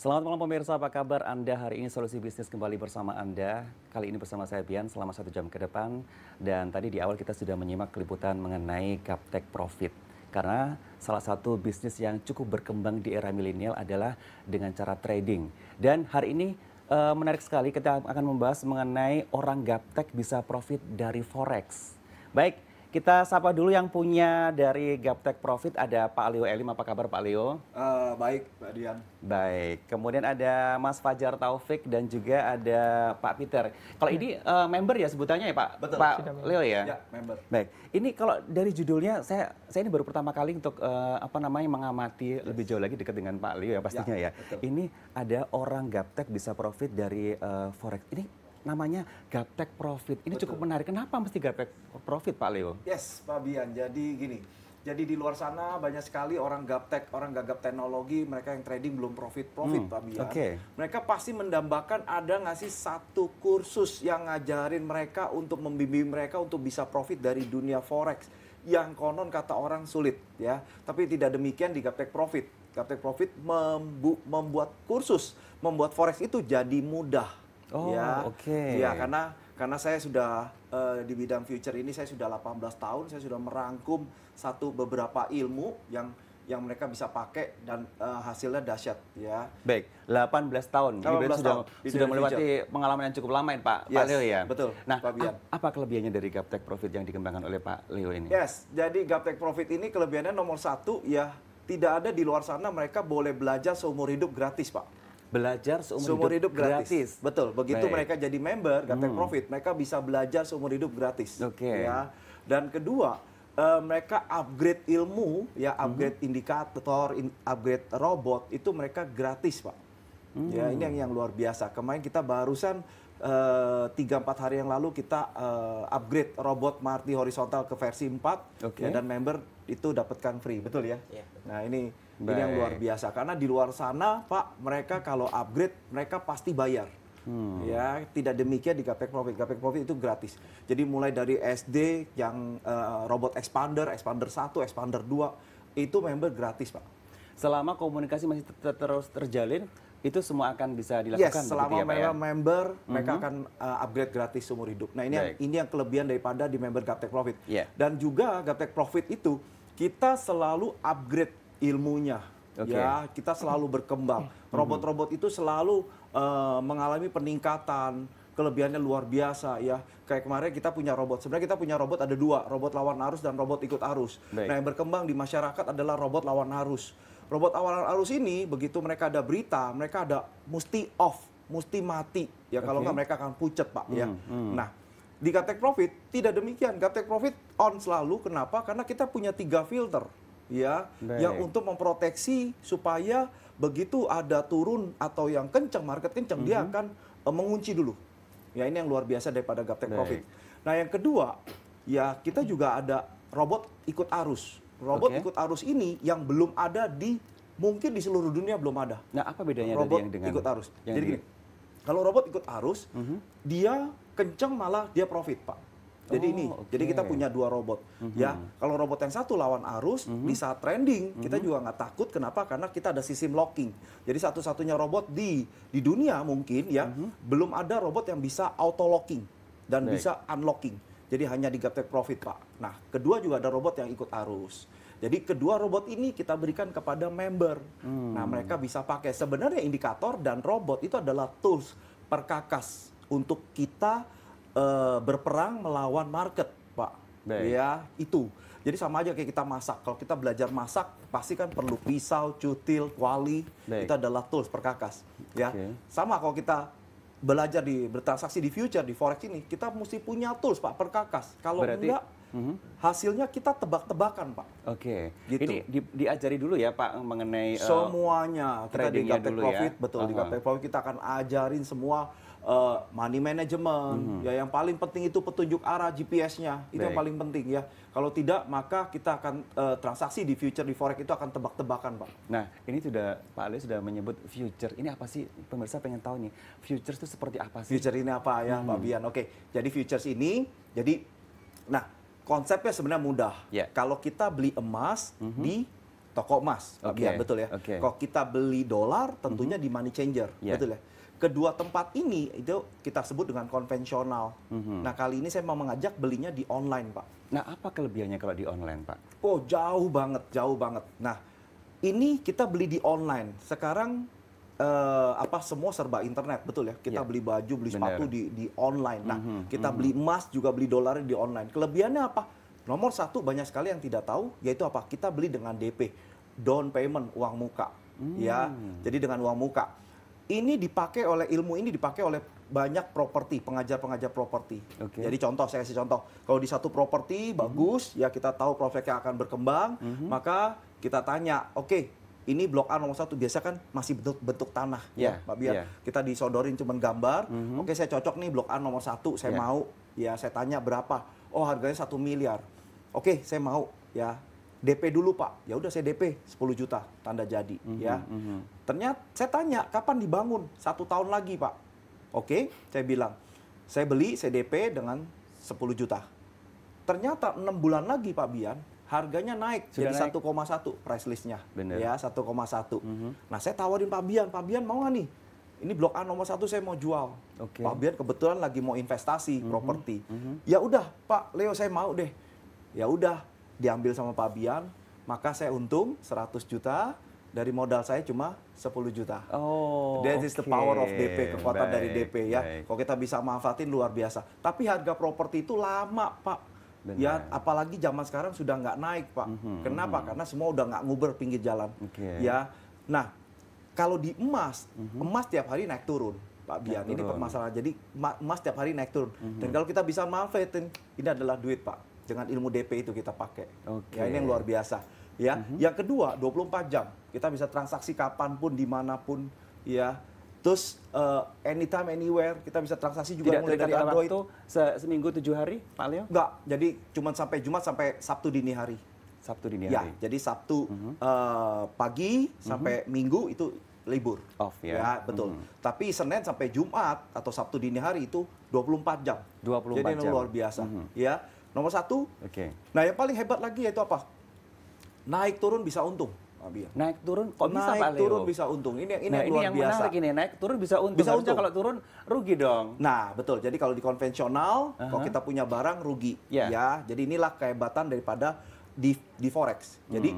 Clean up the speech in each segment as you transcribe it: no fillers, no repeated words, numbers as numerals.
Selamat malam pemirsa, apa kabar Anda? Hari ini Solusi Bisnis kembali bersama Anda. Kali ini bersama saya Bian selama 1 jam ke depan. Dan tadi di awal kita sudah menyimak liputan mengenai Gaptek Profit. Karena salah satu bisnis yang cukup berkembang di era milenial adalah dengan cara trading. Dan hari ini menarik sekali, kita akan membahas mengenai orang Gaptek bisa profit dari Forex. Baik, kita sapa dulu yang punya dari Gaptek Profit, ada Pak Leo Elim. Apa kabar Pak Leo? Baik, Pak Dian. Baik, kemudian ada Mas Fajar Taufik dan juga ada Pak Peter. Kalau ini member ya sebutannya ya Pak? Betul. Pak Leo ya? Ya, member. Baik, ini kalau dari judulnya saya ini baru pertama kali untuk mengamati lebih jauh lagi dekat dengan Pak Leo ya pastinya ya. Betul. Ini ada orang Gaptek bisa profit dari Forex. Ini namanya Gaptek Profit. Ini cukup menarik. Kenapa mesti Gaptek Profit Pak Leo? Yes, Pak Bian. Jadi gini, jadi di luar sana banyak sekali orang gaptek, orang gagap teknologi, mereka yang trading belum profit Pak Bian. Okay. Mereka pasti mendambakan ada nggak sih satu kursus yang ngajarin mereka untuk membimbing mereka untuk bisa profit dari dunia Forex yang konon kata orang sulit ya. Tapi tidak demikian di Gaptek Profit. Gaptek Profit membuat kursus, membuat Forex itu jadi mudah. Oh, ya, oke. ya karena saya sudah di bidang future ini saya sudah 18 tahun, saya sudah merangkum beberapa ilmu yang mereka bisa pakai dan hasilnya dahsyat ya. Baik, 18 tahun. 18 tahun. Sudah melewati pengalaman yang cukup lama ya Pak Leo ya. Betul. Nah, Pak Bian. apa kelebihannya dari Gaptek Profit yang dikembangkan oleh Pak Leo ini? Yes, jadi Gaptek Profit ini kelebihannya nomor 1 ya, tidak ada di luar sana mereka boleh belajar seumur hidup gratis Pak. Belajar seumur hidup gratis. Betul. Begitu Baik. mereka jadi member Gaptek Profit, mereka bisa belajar seumur hidup gratis. Oke. Ya. Dan kedua, mereka upgrade ilmu, ya upgrade indikator, upgrade robot itu mereka gratis, Pak. Ya, ini yang luar biasa. Kemarin kita barusan 3-4 hari yang lalu kita upgrade robot Marti horizontal ke versi 4 Oke. ya, dan member itu dapatkan free, betul ya? Iya, betul. Nah, ini yang luar biasa karena di luar sana Pak, mereka kalau upgrade mereka pasti bayar. Ya, tidak demikian di Gaptek Profit. Gaptek Profit itu gratis. Jadi mulai dari SD yang robot expander 1, expander 2 itu member gratis, Pak. Selama komunikasi masih terus terjalin, itu semua akan bisa dilakukan. Yes, selama begitu ya, Pak, member mereka akan upgrade gratis seumur hidup. Nah, ini yang kelebihan daripada di member Gaptek Profit. Yeah. Dan juga Gaptek Profit itu kita selalu upgrade ilmunya. Okay. Ya, kita selalu berkembang. Robot-robot itu selalu mengalami peningkatan. Kelebihannya luar biasa ya. Kayak kemarin kita punya robot. Sebenarnya kita punya robot ada 2, robot lawan arus dan robot ikut arus. Baik. Nah, yang berkembang di masyarakat adalah robot lawan arus. Robot lawan arus ini begitu mereka ada berita, mereka ada mesti off, mesti mati. Ya kalau nggak mereka akan pucat, Pak, ya. Nah, di Gaptek Profit tidak demikian. Gaptek Profit on selalu. Kenapa? Karena kita punya 3 filter ya, yang untuk memproteksi supaya begitu ada turun atau yang kencang, market kencang, dia akan mengunci dulu. Ya, ini yang luar biasa daripada Gaptek Profit. Nah, yang kedua, ya kita juga ada robot ikut arus. Robot ikut arus ini yang belum ada mungkin di seluruh dunia belum ada. Nah, apa bedanya robot dari yang dengan ikut arus? yang Jadi gini, kalau robot ikut arus, dia kencang malah dia profit, Pak. Jadi jadi kita punya 2 robot. Ya, kalau robot yang satu lawan arus, di saat trending kita juga nggak takut. Kenapa? Karena kita ada sistem locking. Jadi satu-satunya robot di dunia mungkin ya, belum ada robot yang bisa auto locking dan bisa unlocking. Jadi hanya di Gaptek Profit, Pak. Nah, kedua juga ada robot yang ikut arus. Jadi kedua robot ini kita berikan kepada member. Nah, mereka bisa pakai. Sebenarnya indikator dan robot itu adalah tools perkakas untuk kita berperang melawan market, Pak. Ya, itu. Jadi sama aja kayak kita masak. Kalau kita belajar masak, pasti kan perlu pisau, cutil, kuali. Itu adalah tools perkakas. Ya, sama kalau kita belajar bertransaksi di future, di forex ini, kita mesti punya tools, Pak, perkakas. Kalau enggak, hasilnya kita tebak-tebakan, Pak. Gitu. Ini diajari dulu ya, Pak, mengenai semuanya. Kita di Gaptek Profit, ya? betul. Di Gaptek Profit kita akan ajarin semua money management. Ya, yang paling penting itu petunjuk arah GPS-nya. Itu yang paling penting ya. Kalau tidak, maka kita akan transaksi di future, di forex itu akan tebak-tebakan, Pak. Nah, ini sudah Pak Ale sudah menyebut future. Ini apa sih? Pemirsa pengen tahu nih. Futures itu seperti apa sih? Future ini apa ya, Pak Bian? Oke, jadi futures ini, nah, konsepnya sebenarnya mudah. Kalau kita beli emas di toko emas, Pak Bian, betul ya. Kalau kita beli dolar, tentunya di money changer, betul ya. Kedua tempat ini itu kita sebut dengan konvensional. Nah, kali ini saya mau mengajak belinya di online, Pak. Nah, apa kelebihannya kalau di online, Pak? Oh, jauh banget, jauh banget. Nah, ini kita beli di online. Sekarang semua serba internet, betul ya. Kita beli baju, beli sepatu di online. Nah, kita beli emas juga beli dolar di online. Kelebihannya apa? Nomor satu, banyak sekali yang tidak tahu, yaitu apa? Kita beli dengan DP, down payment, uang muka. Ya, jadi dengan uang muka. Ini dipakai oleh ilmu ini dipakai oleh banyak properti, pengajar-pengajar properti. Jadi contoh, saya kasih contoh. Kalau di satu properti bagus, ya kita tahu prospeknya akan berkembang, maka kita tanya, oke, ini blok A nomor 1 biasa kan masih bentuk tanah, ya Pak Biar. Kita disodorin cuman gambar, oke saya cocok nih blok A nomor 1, saya mau, ya saya tanya berapa, oh harganya 1 miliar. Oke, saya mau, ya DP dulu Pak, ya udah saya DP 10 juta, tanda jadi, ya. Ternyata saya tanya, kapan dibangun? 1 tahun lagi Pak. Oke, saya bilang, saya beli, saya DP dengan 10 juta. Ternyata 6 bulan lagi Pak Bian, harganya naik jadi 1,1 price listnya. Ya, 1,1. Nah, saya tawarin Pak Bian mau nggak nih? Ini blok A nomor 1 saya mau jual. Pak Bian kebetulan lagi mau investasi properti. Ya udah Pak Leo, saya mau deh. Ya udah, diambil sama Pak Bian, maka saya untung 100 juta, dari modal saya cuma 10 juta. That is the power of DP, kekuatan dari DP ya. Kalau kita bisa manfaatin luar biasa. Tapi harga properti itu lama Pak. Ya, apalagi zaman sekarang sudah nggak naik Pak. Kenapa? Karena semua udah nggak nguber pinggir jalan. Ya, nah kalau di emas, emas tiap hari naik turun. Pak Bian, ini permasalahan. Jadi emas tiap hari naik turun. Dan kalau kita bisa manfaatin, ini adalah duit Pak. Dengan ilmu DP itu kita pakai. Ya, ini yang luar biasa. Ya, yang kedua 24 jam kita bisa transaksi kapanpun, dimanapun. Ya, terus anytime, anywhere kita bisa transaksi juga. Mulai dari Android. Seminggu 7 hari, Pak Leo? Enggak, jadi cuma sampai Jumat sampai Sabtu dini hari. Sabtu dini hari. Ya, jadi Sabtu pagi sampai Minggu itu libur. Off ya. Ya, betul. Tapi Senin sampai Jumat atau Sabtu dini hari itu 24 jam. 24 jadi jam. luar biasa. Ya. Nomor 1. Nah, yang paling hebat lagi yaitu apa? Naik turun bisa untung, Pak Bian. Naik turun kok bisa, Pak Leo? Naik turun bisa untung. Ini nah, yang luar yang biasa. Menarik ini, naik turun bisa untung. Bisa untung. untung. Kalau turun rugi dong. Nah, betul. Jadi kalau di konvensional, kalau kita punya barang rugi. Ya, jadi inilah kehebatan daripada di forex. Jadi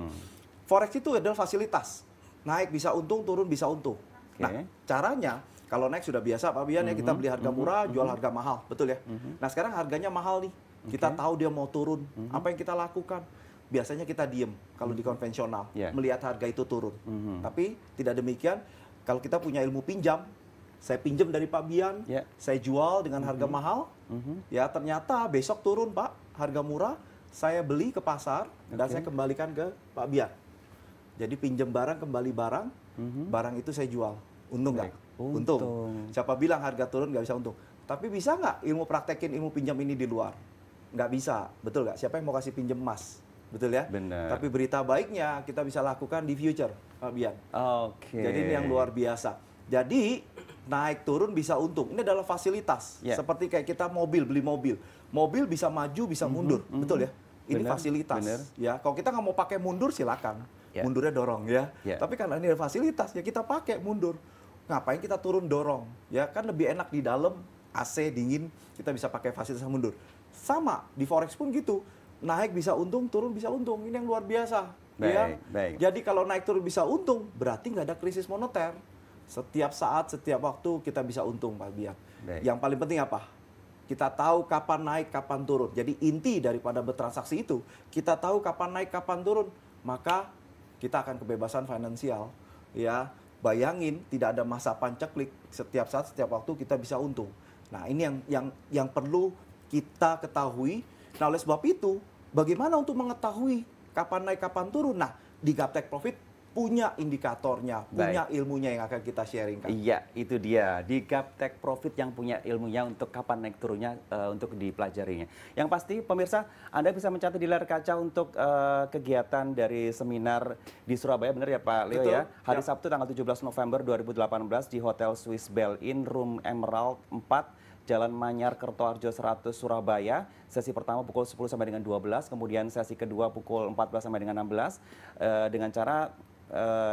forex itu adalah fasilitas. Naik bisa untung, turun bisa untung. Nah, caranya kalau naik sudah biasa Pak Bian ya, kita beli harga murah, jual harga mahal, betul ya. Nah, sekarang harganya mahal nih. Kita tahu dia mau turun. Apa yang kita lakukan? Biasanya kita diem kalau di konvensional, melihat harga itu turun. Tapi tidak demikian, kalau kita punya ilmu pinjam, saya pinjam dari Pak Bian, saya jual dengan harga mahal, ya ternyata besok turun Pak, harga murah, saya beli ke pasar dan saya kembalikan ke Pak Bian. Jadi pinjam barang, kembali barang, barang itu saya jual. Untung nggak? Untung. Siapa bilang harga turun nggak bisa untung? Tapi bisa nggak ilmu praktekin ilmu pinjam ini di luar? Nggak bisa, betul nggak? Siapa yang mau kasih pinjam emas? Betul ya? Benar. Tapi berita baiknya kita bisa lakukan di future, Pak Bian. Jadi ini yang luar biasa. Jadi naik turun bisa untung. Ini adalah fasilitas. Seperti kayak kita beli mobil. Mobil bisa maju, bisa mundur, betul ya? Ini fasilitas. Ya, kalau kita nggak mau pakai mundur silakan. Mundurnya dorong ya. Tapi karena ini ada fasilitas ya kita pakai mundur. Ngapain kita turun dorong? Ya kan lebih enak di dalam AC dingin, kita bisa pakai fasilitas mundur. Sama di forex pun gitu. Naik bisa untung, turun bisa untung. Ini yang luar biasa. Baik. Jadi kalau naik turun bisa untung, berarti nggak ada krisis moneter. Setiap saat, setiap waktu kita bisa untung, Pak Bian. Yang paling penting apa? Kita tahu kapan naik, kapan turun. Jadi inti daripada bertransaksi itu, kita tahu kapan naik, kapan turun. Maka kita akan kebebasan finansial. Ya, bayangin tidak ada masa pancaklik. Setiap saat, setiap waktu kita bisa untung. Nah, ini yang perlu kita ketahui. Nah, oleh sebab itu, bagaimana untuk mengetahui kapan naik, kapan turun? Nah, di Gaptek Profit punya indikatornya, punya ilmunya yang akan kita sharingkan. Iya, itu dia. Di Gaptek Profit yang punya ilmunya untuk kapan naik turunnya untuk dipelajarinya. Yang pasti pemirsa, Anda bisa mencatat di layar kaca untuk kegiatan dari seminar di Surabaya, benar ya Pak Leo? Betul, ya? Hari Sabtu tanggal 17 November 2018 di Hotel Swiss Bell Inn, Room Emerald 4, Jalan Manyar, Kertoharjo 100, Surabaya. Sesi pertama pukul 10 sampai dengan 12, kemudian sesi kedua pukul 14 sampai dengan 16 dengan cara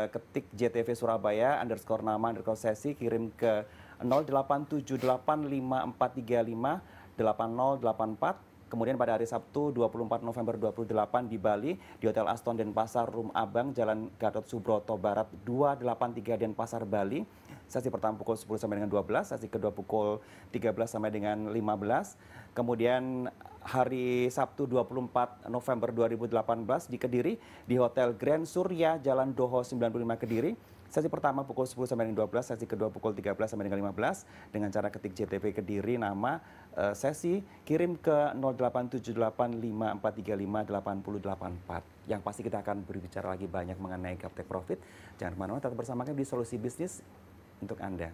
ketik JTV Surabaya _nama _sesi, kirim ke 087854358084. Kemudian pada hari Sabtu 24 November 2008 di Bali di Hotel Aston Denpasar Room Abang, Jalan Gatot Subroto Barat 283 Denpasar, Bali. Sesi pertama pukul 10 sampai dengan 12, sesi kedua pukul 13 sampai dengan 15. Kemudian hari Sabtu 24 November 2018 di Kediri di Hotel Grand Surya Jalan Doho 95 Kediri. Sesi pertama pukul 10 sampai dengan 12, sesi kedua pukul 13 sampai dengan 15 dengan cara ketik JTV Kediri, nama, sesi, kirim ke 087854358084. Yang pasti kita akan berbicara lagi banyak mengenai Gaptek Profit. Jangan kemana-mana, tetap bersama kami di Solusi Bisnis untuk Anda.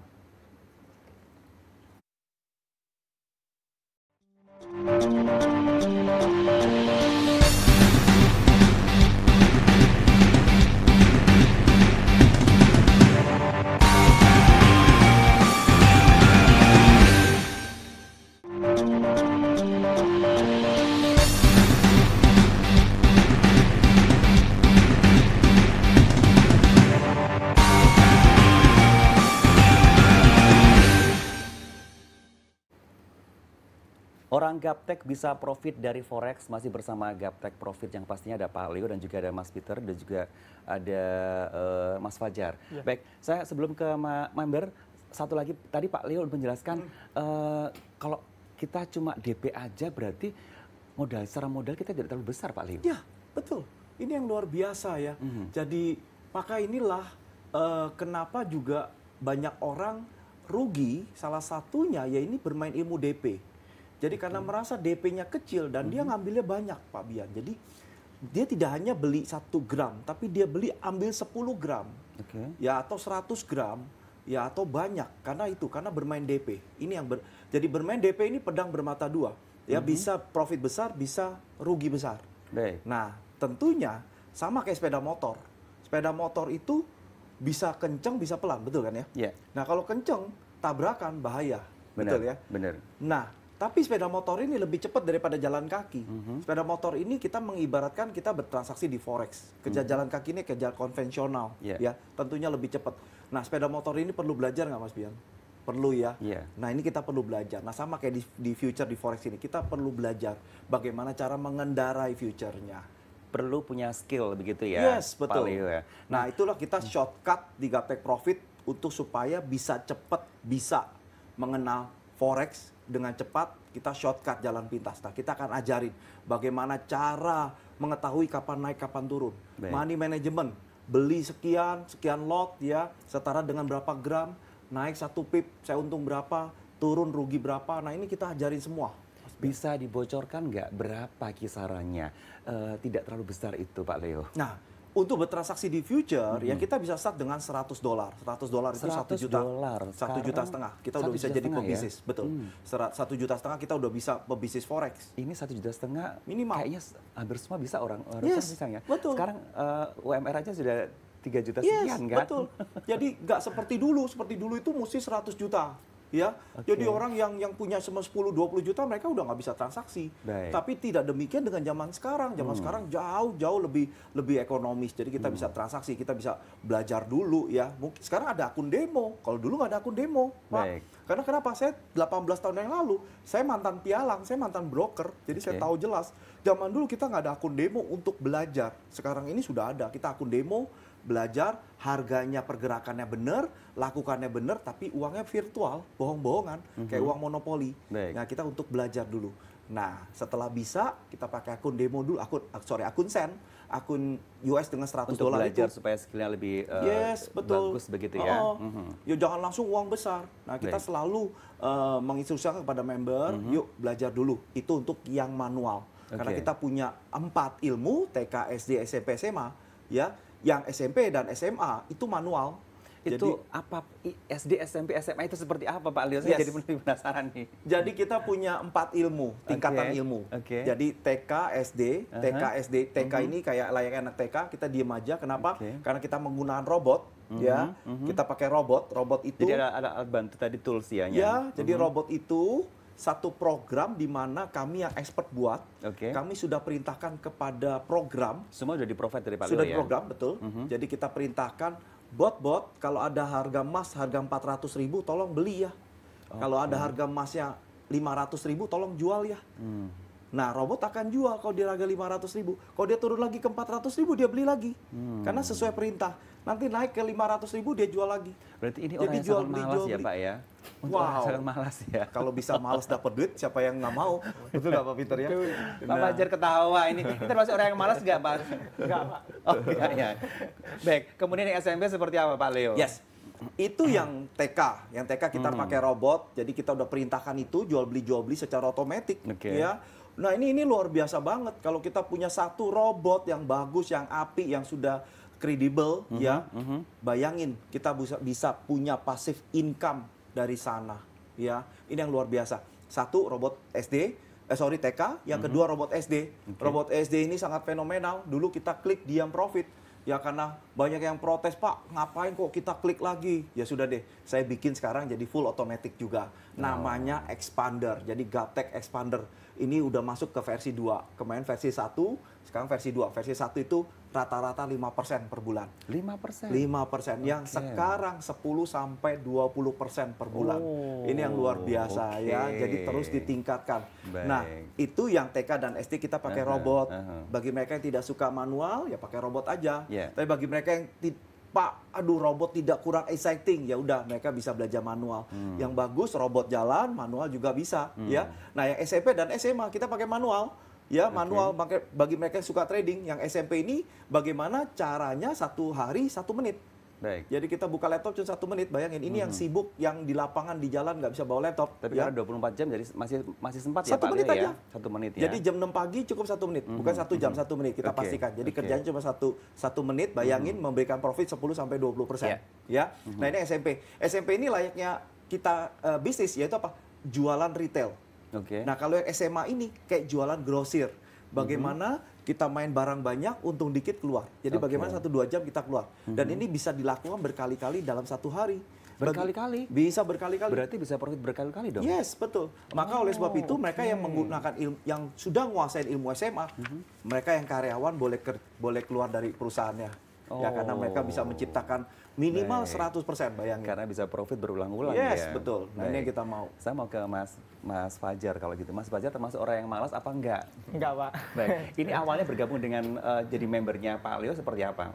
Orang Gaptek bisa profit dari Forex, masih bersama Gaptek Profit yang pastinya ada Pak Leo dan juga ada Mas Peter dan juga ada Mas Fajar. Baik, saya sebelum ke member, satu lagi tadi Pak Leo menjelaskan kalau kita cuma DP aja berarti secara modal kita tidak terlalu besar Pak Leo. Ya, betul. Ini yang luar biasa ya. Jadi maka inilah kenapa juga banyak orang rugi, salah satunya ya ini bermain ilmu DP. Jadi karena merasa DP-nya kecil dan dia ngambilnya banyak Pak Bian. Jadi dia tidak hanya beli 1 gram, tapi dia ambil 10 gram. Ya atau 100 gram, ya atau banyak. Karena bermain DP. Ini yang jadi bermain DP ini pedang bermata dua. Ya bisa profit besar, bisa rugi besar. Nah, tentunya sama kayak sepeda motor. Sepeda motor itu bisa kenceng, bisa pelan, betul kan ya? Nah, kalau kenceng, tabrakan bahaya. Betul ya? Benar. Nah, tapi sepeda motor ini lebih cepat daripada jalan kaki. Sepeda motor ini kita mengibaratkan kita bertransaksi di forex. Jalan kaki ini kerja konvensional, ya tentunya lebih cepat. Nah, sepeda motor ini perlu belajar nggak Mas Bian? Perlu ya. Nah, ini kita perlu belajar. Nah, sama kayak di future di forex ini kita perlu belajar bagaimana cara mengendarai future-nya. Perlu punya skill begitu ya. Yes, betul. Ya. Nah, itulah kita shortcut di Gaptek Profit untuk supaya bisa cepat bisa mengenal forex dengan cepat. Kita shortcut jalan pintas. Nah, kita akan ajarin bagaimana cara mengetahui kapan naik, kapan turun. Money management, beli sekian lot ya, setara dengan berapa gram, naik 1 pip, saya untung berapa, turun rugi berapa. Nah, ini kita ajarin semua. Bisa dibocorkan nggak berapa kisarannya? Tidak terlalu besar itu Pak Leo. Nah, untuk bertransaksi di future, ya kita bisa start dengan $100. $100 itu 1 juta. 1,5 juta. Kita udah bisa jadi pebisnis, ya? Betul. 1,5 juta kita udah bisa pebisnis forex. Ini 1,5 juta minimal. Kayaknya hampir semua bisa orang yes, misalnya. Betul. Sekarang UMR aja sudah 3 juta Yes, sekian kan? betul. Jadi nggak seperti dulu. Seperti dulu itu mesti 100 juta. Ya, jadi orang yang punya 10-20 juta mereka udah nggak bisa transaksi. Baik. Tapi tidak demikian dengan zaman sekarang. Zaman sekarang jauh lebih ekonomis. Jadi kita bisa transaksi, kita bisa belajar dulu ya. Mungkin sekarang ada akun demo. Kalau dulu nggak ada akun demo, Pak. Baik. Karena kenapa? Saya 18 tahun yang lalu, saya mantan pialang, saya mantan broker. Jadi saya tahu jelas. Zaman dulu kita nggak ada akun demo untuk belajar. Sekarang ini sudah ada. Kita akun demo, belajar, harganya pergerakannya benar, lakukannya benar, tapi uangnya virtual, bohong-bohongan, kayak uang monopoli. Baik. Nah, kita untuk belajar dulu. Nah, setelah bisa, kita pakai akun demo dulu, akun Sen, akun US dengan $100 Untuk belajar itu. supaya skillnya lebih Yes, betul. bagus begitu ya. Ya jangan langsung uang besar. Nah, kita Baik. selalu menginstruksikan kepada member, yuk belajar dulu. Itu untuk yang manual. Karena Oke. kita punya 4 ilmu, TK, SD, SMP, SMA, ya. Yang SMP dan SMA itu manual. Itu apa SD, SMP, SMA itu seperti apa Pak Leo? Saya Yes. jadi penasaran nih. Jadi kita punya 4 ilmu, tingkatan Oke, ilmu. oke. Jadi TK, SD, TK, SD, TK ini kayak layaknya anak TK, kita diem aja. Kenapa? Oke. Karena kita menggunakan robot, ya. Kita pakai robot itu. Jadi ada alat bantu tadi tools ya. Ya, jadi robot itu satu program di mana kami yang expert buat, Oke. kami sudah perintahkan kepada program, Semua sudah di-provide dari Pak Leo sudah ya? diprogram, betul. Jadi kita perintahkan, bot, kalau ada harga emas harga 400.000, tolong beli ya. Kalau ada harga emasnya 500.000, tolong jual ya. Nah, robot akan jual kalau dia harga 500.000. Kalau dia turun lagi ke 400.000, dia beli lagi. Karena sesuai perintah. Nanti naik ke 500.000, dia jual lagi. Berarti ini Jadi orang yang jual sangat beli, malas jual ya beli. Pak ya? Untuk orang Wow. sangat malas ya? Kalau bisa males dapat duit, siapa yang nggak mau? Betul nggak Pak Peter ya? Pak Fajar ketawa ini. Ini termasuk orang yang malas nggak Pak? Enggak, Pak. Oh enggak ya. Baik, kemudian yang SMP seperti apa Pak Leo? Yes. Itu yang TK. Yang TK kita pakai robot. Jadi kita udah perintahkan itu jual beli secara otomatis. Oke. Ya. Nah ini luar biasa banget. Kalau kita punya satu robot yang bagus, yang apik, yang sudah kredibel, ya. Bayangin kita bisa punya passive income dari sana. Ya. Ini yang luar biasa. Satu robot TK. Yang kedua robot SD. Robot SD ini sangat fenomenal. Dulu kita klik diam profit. Ya karena banyak yang protes, Pak, ngapain kok kita klik lagi? Ya sudah deh, saya bikin sekarang jadi full automatic juga. Namanya Expander, jadi Gaptek Expander. Ini udah masuk ke versi 2. Kemarin versi 1, sekarang versi 2. Versi 1 itu rata-rata 5% per bulan. 5%? 5%. Yang sekarang 10-20% per bulan. Ini yang luar biasa ya, jadi terus ditingkatkan. Baik. Nah, itu yang TK dan SD kita pakai robot. Bagi mereka yang tidak suka manual, ya pakai robot aja. Yeah. Tapi bagi mereka yang Pak, aduh robot tidak kurang exciting, ya udah mereka bisa belajar manual. Yang bagus robot jalan, manual juga bisa, ya. Nah, yang SMP dan SMA kita pakai manual. Ya, manual bagi mereka yang suka trading. Yang SMP ini bagaimana caranya 1 hari 1 menit. Baik. Jadi kita buka laptop cuma 1 menit. Bayangin ini yang sibuk, yang di lapangan di jalan nggak bisa bawa laptop. Tapi ya. karena 24 jam jadi masih sempat ya 1 Pak menit Leo aja. ya? 1 menit ya? Jadi jam 6 pagi cukup 1 menit, bukan 1 jam, 1 menit kita Oke, pastikan. Jadi oke. kerjanya cuma 1 menit, bayangin memberikan profit 10-20%. Ya. Nah, ini SMP. SMP ini layaknya kita bisnis, yaitu apa? Jualan retail. Oke. Nah, kalau yang SMA ini kayak jualan grosir. Bagaimana kita main barang banyak, untung dikit keluar. Jadi bagaimana 1-2 jam kita keluar. Dan ini bisa dilakukan berkali-kali dalam 1 hari. Berkali-kali? Bisa berkali-kali. Berarti bisa profit berkali-kali dong? Yes, betul. Maka oleh sebab itu mereka yang menggunakan yang sudah menguasai ilmu SMA, mereka yang karyawan boleh keluar dari perusahaannya. Ya karena mereka bisa menciptakan minimal 100%, bayangin. Karena bisa profit berulang-ulang Yes, ya? betul. Nah, ini yang Baik. kita mau. Saya mau ke Mas Fajar kalau gitu. Mas Fajar termasuk orang yang malas apa enggak? Enggak, Pak. Baik. Ini awalnya bergabung dengan jadi membernya Pak Leo seperti apa?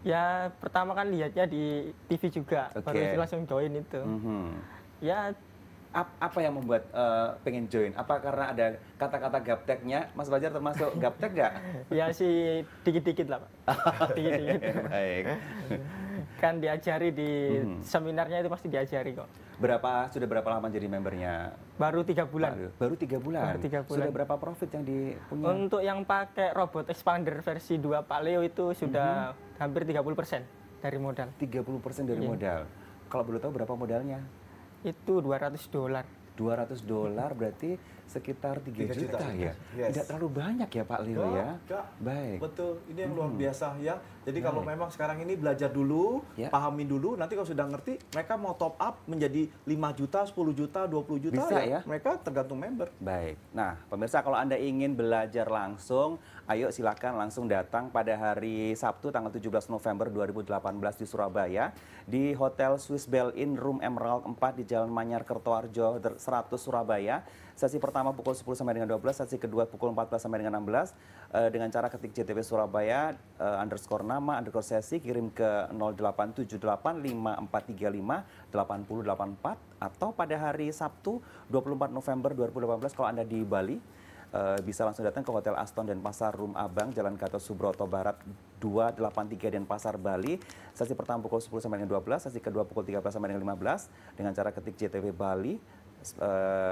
Ya, pertama kan lihatnya di TV juga, Oke. baru itu langsung join itu. Ya, Apa yang membuat pengen join? Apa karena ada kata-kata gapteknya? Mas Fajar termasuk gaptek nggak? ya sih dikit-dikit lah, Pak. Dikit-dikit. Baik. Kan diajari di seminarnya itu pasti diajari kok. Sudah berapa lama jadi membernya? Baru 3 Pak bulan. Leo? Baru 3 bulan? Baru 3 bulan. Sudah berapa profit yang dipunya? Untuk yang pakai robot expander versi 2 Pak Leo itu sudah hampir 30% dari modal. 30% dari modal. Kalau boleh tahu berapa modalnya? Itu $200. $200 berarti sekitar 3 3 juta, juta. ya. Yes. Tidak terlalu banyak ya Pak Leo ya. Enggak. Baik. Betul, ini yang luar biasa ya. Jadi kalau Baik. memang sekarang ini belajar dulu, Ya. pahamin dulu, nanti kalau sudah ngerti, mereka mau top up menjadi 5 juta, 10 juta, 20 juta, Bisa ya? mereka tergantung member. Baik. Nah, pemirsa kalau Anda ingin belajar langsung, ayo silakan langsung datang pada hari Sabtu tanggal 17 November 2018 di Surabaya di Hotel Swiss Bell Inn Room Emerald 4 di Jalan Manyar Kertoharjo 100 Surabaya. Sesi pertama pukul 10 sampai dengan 12, sesi kedua pukul 14 sampai dengan 16 dengan cara ketik JTP Surabaya underscore nama underscore sesi kirim ke 087854358084 atau pada hari Sabtu 24 November 2018 kalau Anda di Bali bisa langsung datang ke Hotel Aston Denpasar Room Abang Jalan Gatot Subroto Barat 283 Denpasar Bali. Sesi pertama pukul 10 sampai dengan 12, sesi kedua pukul 13 sampai dengan 15 dengan cara ketik JTP Bali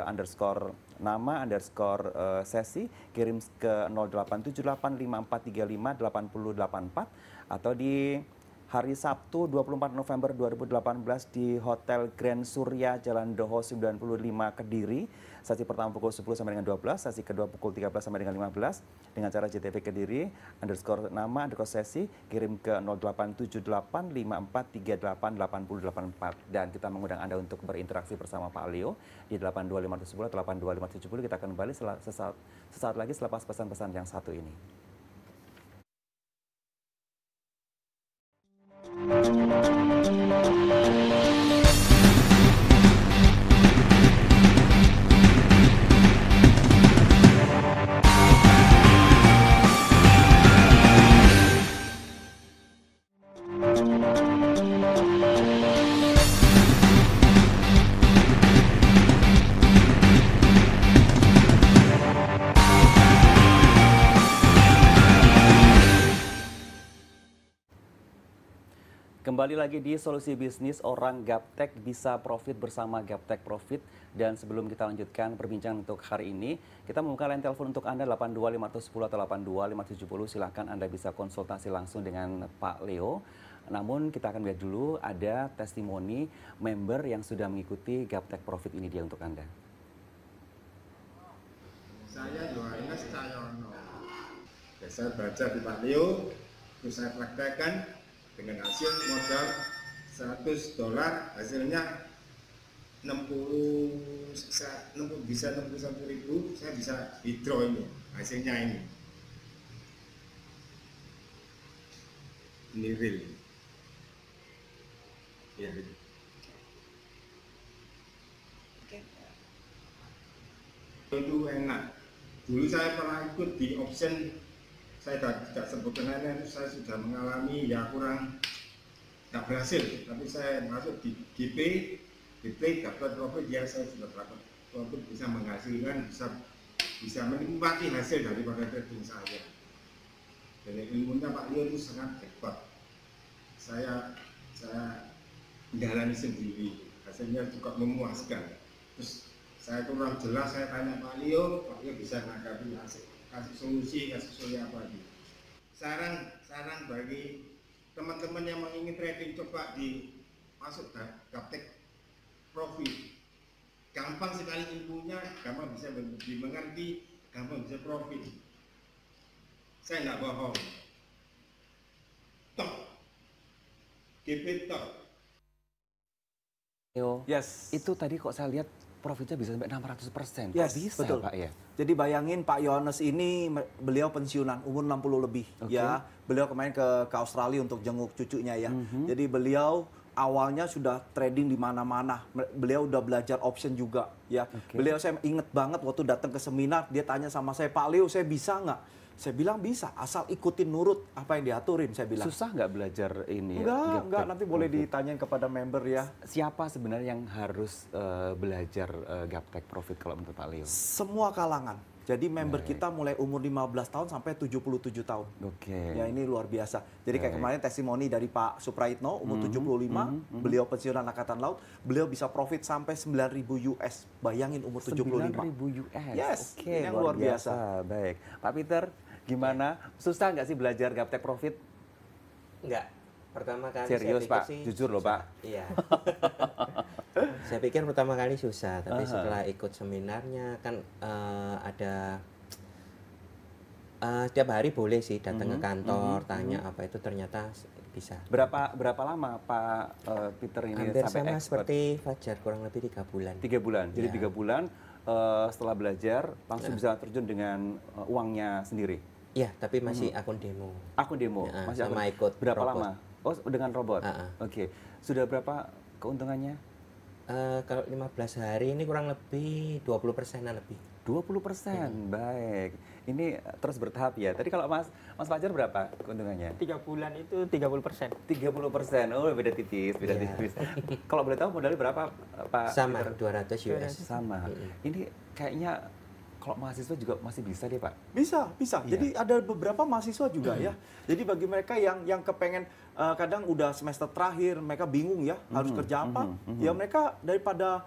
underscore nama underscore sesi kirim ke 087854358084 atau di hari Sabtu 24 November 2018 di Hotel Grand Surya Jalan Doho 95 Kediri. Sesi pertama pukul 10 sampai dengan 12, sesi kedua pukul 13 sampai dengan 15 dengan cara JTP Kediri underscore nama underscore sesi kirim ke 087854388084 dan kita mengundang Anda untuk berinteraksi bersama Pak Leo di 82510 atau 82570. Kita akan kembali sesaat lagi selepas pesan-pesan yang satu ini. Kembali lagi di Solusi Bisnis, orang Gaptek bisa profit bersama Gaptek Profit. Dan sebelum kita lanjutkan perbincangan untuk hari ini, kita membuka line telepon untuk Anda 82510 atau 82570. Silahkan Anda bisa konsultasi langsung dengan Pak Leo. Namun kita akan lihat dulu ada testimoni member yang sudah mengikuti Gaptek Profit, ini dia untuk Anda. Saya Yohanes Cahyono. Saya baca di Pak Leo, terus saya praktekkan dengan hasil modal $100, hasilnya 60 bisa 61.000, saya bisa withdraw ini, hasilnya ini. Ini real. Ya, itu enak. Dulu saya pernah ikut di option, saya tidak sebutkan lainnya, saya sudah mengalami ya kurang tak berhasil, tapi saya masuk di GP dapat profit, ya saya sudah dapat profit, bisa menghasilkan, bisa menikmati hasil daripada trading saya. Dan ilmunya Pak Leo itu sangat hebat. Saya menjalani sendiri, hasilnya juga memuaskan. Terus saya kurang jelas, saya tanya Pak Leo bisa menanggapi hasil, kasih solusi apa gitu. Saran bagi teman-teman yang ingin trading, coba masuk Gaptek Profit. Gampang sekali ilmunya, gampang bisa dimengerti, gampang bisa profit. Saya nggak bohong. Top. GP top. Leo, Yes. itu tadi kok saya lihat profitnya bisa sampai 600%. Yes, bisa betul. Pak ya? Jadi bayangin Pak Yohanes ini, beliau pensiunan, umur 60 lebih. Oke. Ya, beliau kemarin ke Australia untuk jenguk cucunya ya. Jadi beliau awalnya sudah trading di mana-mana. Beliau udah belajar option juga ya. Oke. Beliau, saya inget banget waktu datang ke seminar, dia tanya sama saya, Pak Leo, saya bisa nggak? Saya bilang bisa, asal ikutin nurut apa yang diaturin, saya bilang. Susah nggak belajar ini? Enggak, Gaptek nanti boleh Profit? ditanyain kepada member ya. Siapa sebenarnya yang harus belajar Gaptek Profit kalau menurut Pak Leo? Semua kalangan. Jadi member Baik. kita mulai umur 15 tahun sampai 77 tahun. Oke. Ya, ini luar biasa. Jadi kayak Baik. kemarin testimoni dari Pak Supraitno, umur 75, beliau pensiunan Angkatan Laut, beliau bisa profit sampai 9.000 US. Bayangin umur 75. 9.000 US. Yes, Oke, ini yang luar biasa. Baik. Pak Peter, gimana? Susah nggak sih belajar Gaptek Profit? Enggak. Pertama kali Serius, saya pikir Pak? sih Jujur loh, susah. Pak. Iya. Saya pikir pertama kali susah, tapi setelah ikut seminarnya kan ada setiap hari boleh sih datang ke kantor, tanya apa itu, ternyata bisa. Berapa lama Pak Peter ini Hampir sampai sama expert? seperti Fajar, kurang lebih 3 bulan. 3 bulan. Jadi Ya. 3 bulan setelah belajar langsung bisa terjun dengan uangnya sendiri. Iya, tapi masih akun demo. Akun demo, Ya, masih sama akun. ikut Berapa robot. lama? Oh, dengan robot. Ah. Oke. Sudah berapa keuntungannya? Kalau 15 hari ini kurang lebih 20%-an lebih. 20%. Baik. Ini terus bertahap ya. Tadi kalau Mas Fajar berapa keuntungannya? 3 bulan itu 30%. 30%. Oh, beda tipis, beda Iya. tipis. Kalau boleh tahu modalnya berapa, Pak? Sama, Peter? 200 US. Sama. Ini kayaknya kalau mahasiswa juga masih bisa deh, Pak. Bisa. Iya. Jadi ada beberapa mahasiswa juga ya. Jadi bagi mereka yang kepengen kadang udah semester terakhir, mereka bingung ya harus kerja apa. Ya mereka daripada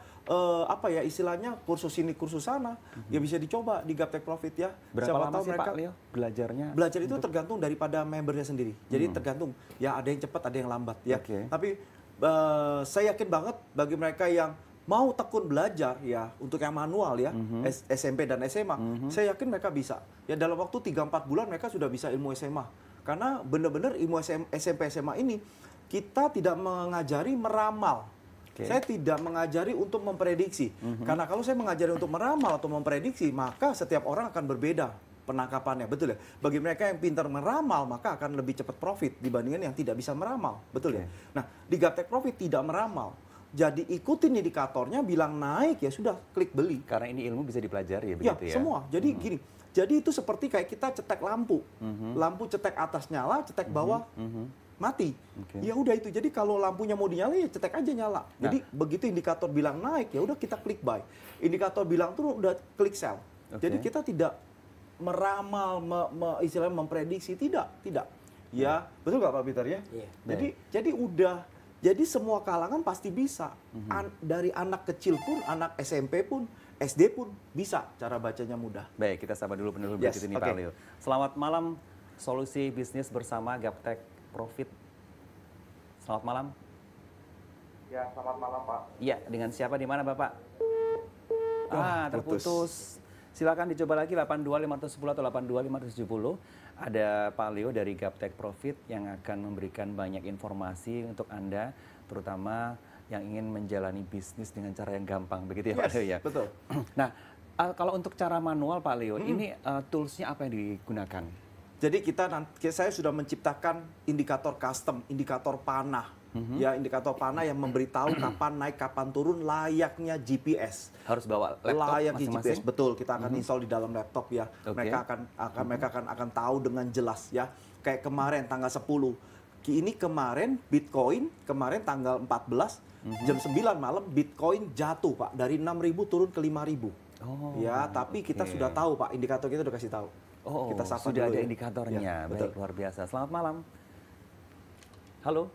apa ya istilahnya kursus ini kursus sana, ya bisa dicoba di Gaptek Profit ya. Berapa Siapa lama tahu sih Pak Leo belajarnya? Belajar itu tergantung daripada membernya sendiri. Jadi tergantung ya ada yang cepat ada yang lambat ya. Oke. Tapi saya yakin banget bagi mereka yang mau tekun belajar ya untuk yang manual ya SMP dan SMA, saya yakin mereka bisa. Ya dalam waktu 3-4 bulan mereka sudah bisa ilmu SMA. Karena benar-benar ilmu SMP SMA ini kita tidak mengajari meramal. Oke. Saya tidak mengajari untuk memprediksi. Karena kalau saya mengajari untuk meramal atau memprediksi, maka setiap orang akan berbeda penangkapannya, betul ya. Bagi mereka yang pintar meramal, maka akan lebih cepat profit dibandingkan yang tidak bisa meramal, betul ya. Nah, di Gaptek Profit tidak meramal. Jadi ikutin indikatornya, bilang naik ya sudah klik beli. Karena ini ilmu bisa dipelajari ya, Ya, begitu ya? semua. Jadi gini, jadi itu seperti kayak kita cetek lampu. Lampu cetek atas nyala, cetek bawah mati. Oke. Ya udah itu. Jadi kalau lampunya mau dinyalain ya cetek aja nyala. Jadi begitu indikator bilang naik ya udah kita klik buy. Indikator bilang turun udah klik sell. Oke. Jadi kita tidak meramal, istilahnya memprediksi, tidak. Ya, betul nggak Pak Peter ya? Iya. Jadi jadi semua kalangan pasti bisa. Dari anak kecil pun, anak SMP pun, SD pun bisa. Cara bacanya mudah. Baik, kita sapa dulu penulis Yes, berikut ini oke. Pak Leo. Selamat malam, Solusi Bisnis bersama Gaptek Profit. Selamat malam. Ya, selamat malam Pak. Iya, dengan siapa di mana Bapak? putus. Terputus. Silakan dicoba lagi 82510 atau 82570. Ada Pak Leo dari Gaptek Profit yang akan memberikan banyak informasi untuk Anda, terutama yang ingin menjalani bisnis dengan cara yang gampang, begitu ya Pak Yes, Leo ya? betul. Nah, kalau untuk cara manual Pak Leo, ini toolsnya apa yang digunakan? Jadi saya sudah menciptakan indikator custom, indikator panah. Ya, indikator panah yang memberitahu kapan naik, kapan turun, layaknya GPS. Harus bawa laptop Layaknya GPS, masing-masing? betul. Kita akan install di dalam laptop ya. Oke. Mereka akan tahu dengan jelas ya. Kayak kemarin tanggal 10. Ini kemarin Bitcoin kemarin tanggal 14 jam 9 malam Bitcoin jatuh Pak dari 6.000 turun ke 5.000. Oh, Ya, tapi kita oke. sudah tahu Pak, indikator kita udah kasih tahu. Oh, Kita sapa sudah dulu ada ya. indikatornya. Ya, Baik, betul. luar biasa. Selamat malam. Halo,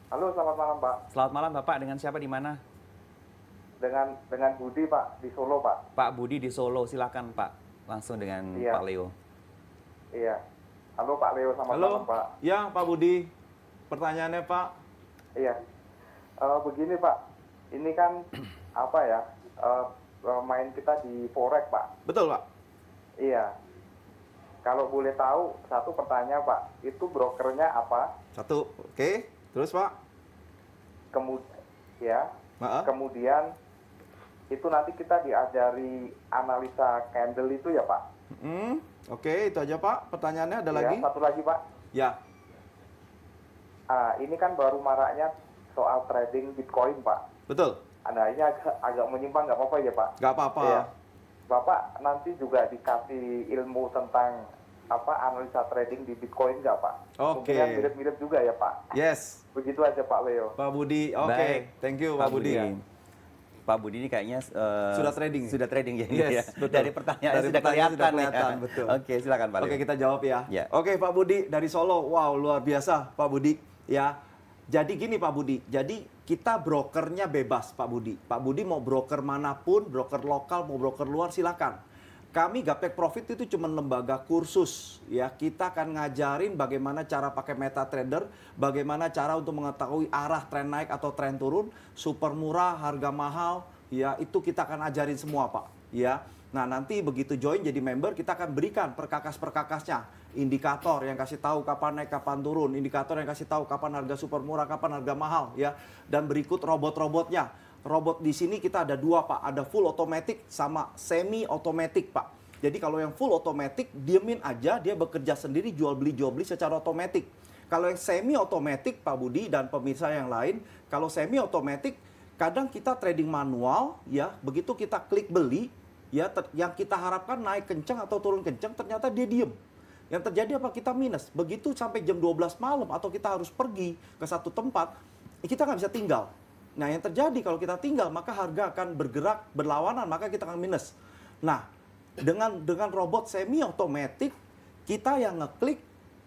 Halo, selamat malam Pak. selamat malam Bapak. Dengan siapa di mana? Dengan Budi Pak di Solo Pak. Pak Budi di Solo. Silakan Pak. Langsung dengan Iya. Pak Leo. Iya. Halo Pak Leo, selamat Halo. malam Pak. Ya, Pak Budi. Pertanyaannya Pak. Iya. Begini Pak, ini kan apa ya? Main kita di forex Pak. Betul Pak. Iya. Kalau boleh tahu, satu pertanyaan Pak, itu brokernya apa? Satu. Oke. Terus Pak. Kemudian itu nanti kita diajari analisa candle itu ya Pak. Oke, itu aja Pak. Pertanyaannya ada Iya, lagi? satu lagi Pak. Ya. Ini kan baru maraknya soal trading Bitcoin Pak. Betul. Nah, ini agak menyimpang, nggak apa-apa ya Pak? Nggak apa-apa. Iya. Bapak nanti juga dikasih ilmu tentang analisa trading di Bitcoin nggak Pak? Oke. Mungkin yang mirip-mirip juga ya Pak. Yes. Begitu aja Pak Leo. Pak Budi. Oke. Baik. Thank you Pak Budi. Pak Budi ini kayaknya Sudah trading. Sudah trading ya. ini Yes, ya. betul. Dari pertanyaan Dari sudah pertanyaan kelihatan, sudah kelihatan, ya. betul. Oke, silakan Pak Leo. Oke, kita jawab ya. Ya. Oke, Pak Budi dari Solo. Wow, luar biasa Pak Budi. Ya. Jadi gini Pak Budi. Jadi kita brokernya bebas Pak Budi. Pak Budi mau broker manapun, broker lokal, mau broker luar silakan. Kami Gaptek Profit itu cuma lembaga kursus ya. Kita akan ngajarin bagaimana cara pakai MetaTrader, bagaimana cara untuk mengetahui arah tren naik atau tren turun, super murah, harga mahal, ya itu kita akan ajarin semua Pak. Ya, nah nanti begitu join jadi member kita akan berikan perkakas-perkakasnya, indikator yang kasih tahu kapan naik, kapan turun, indikator yang kasih tahu kapan harga super murah, kapan harga mahal, ya. Dan berikut robot-robotnya. Robot di sini kita ada dua Pak, ada full automatic sama semi automatic Pak. Jadi kalau yang full automatic diemin aja, dia bekerja sendiri jual beli secara otomatis. Kalau yang semi automatic Pak Budi dan pemirsa yang lain, kalau semi automatic kadang kita trading manual ya, begitu kita klik beli ya, yang kita harapkan naik kencang atau turun kencang ternyata dia diem. Yang terjadi apa? Kita minus. Begitu sampai jam 12 malam atau kita harus pergi ke satu tempat, kita nggak bisa tinggal. Nah, yang terjadi kalau kita tinggal, maka harga akan bergerak berlawanan, maka kita akan minus. Nah, dengan robot semi otomatis, kita yang ngeklik,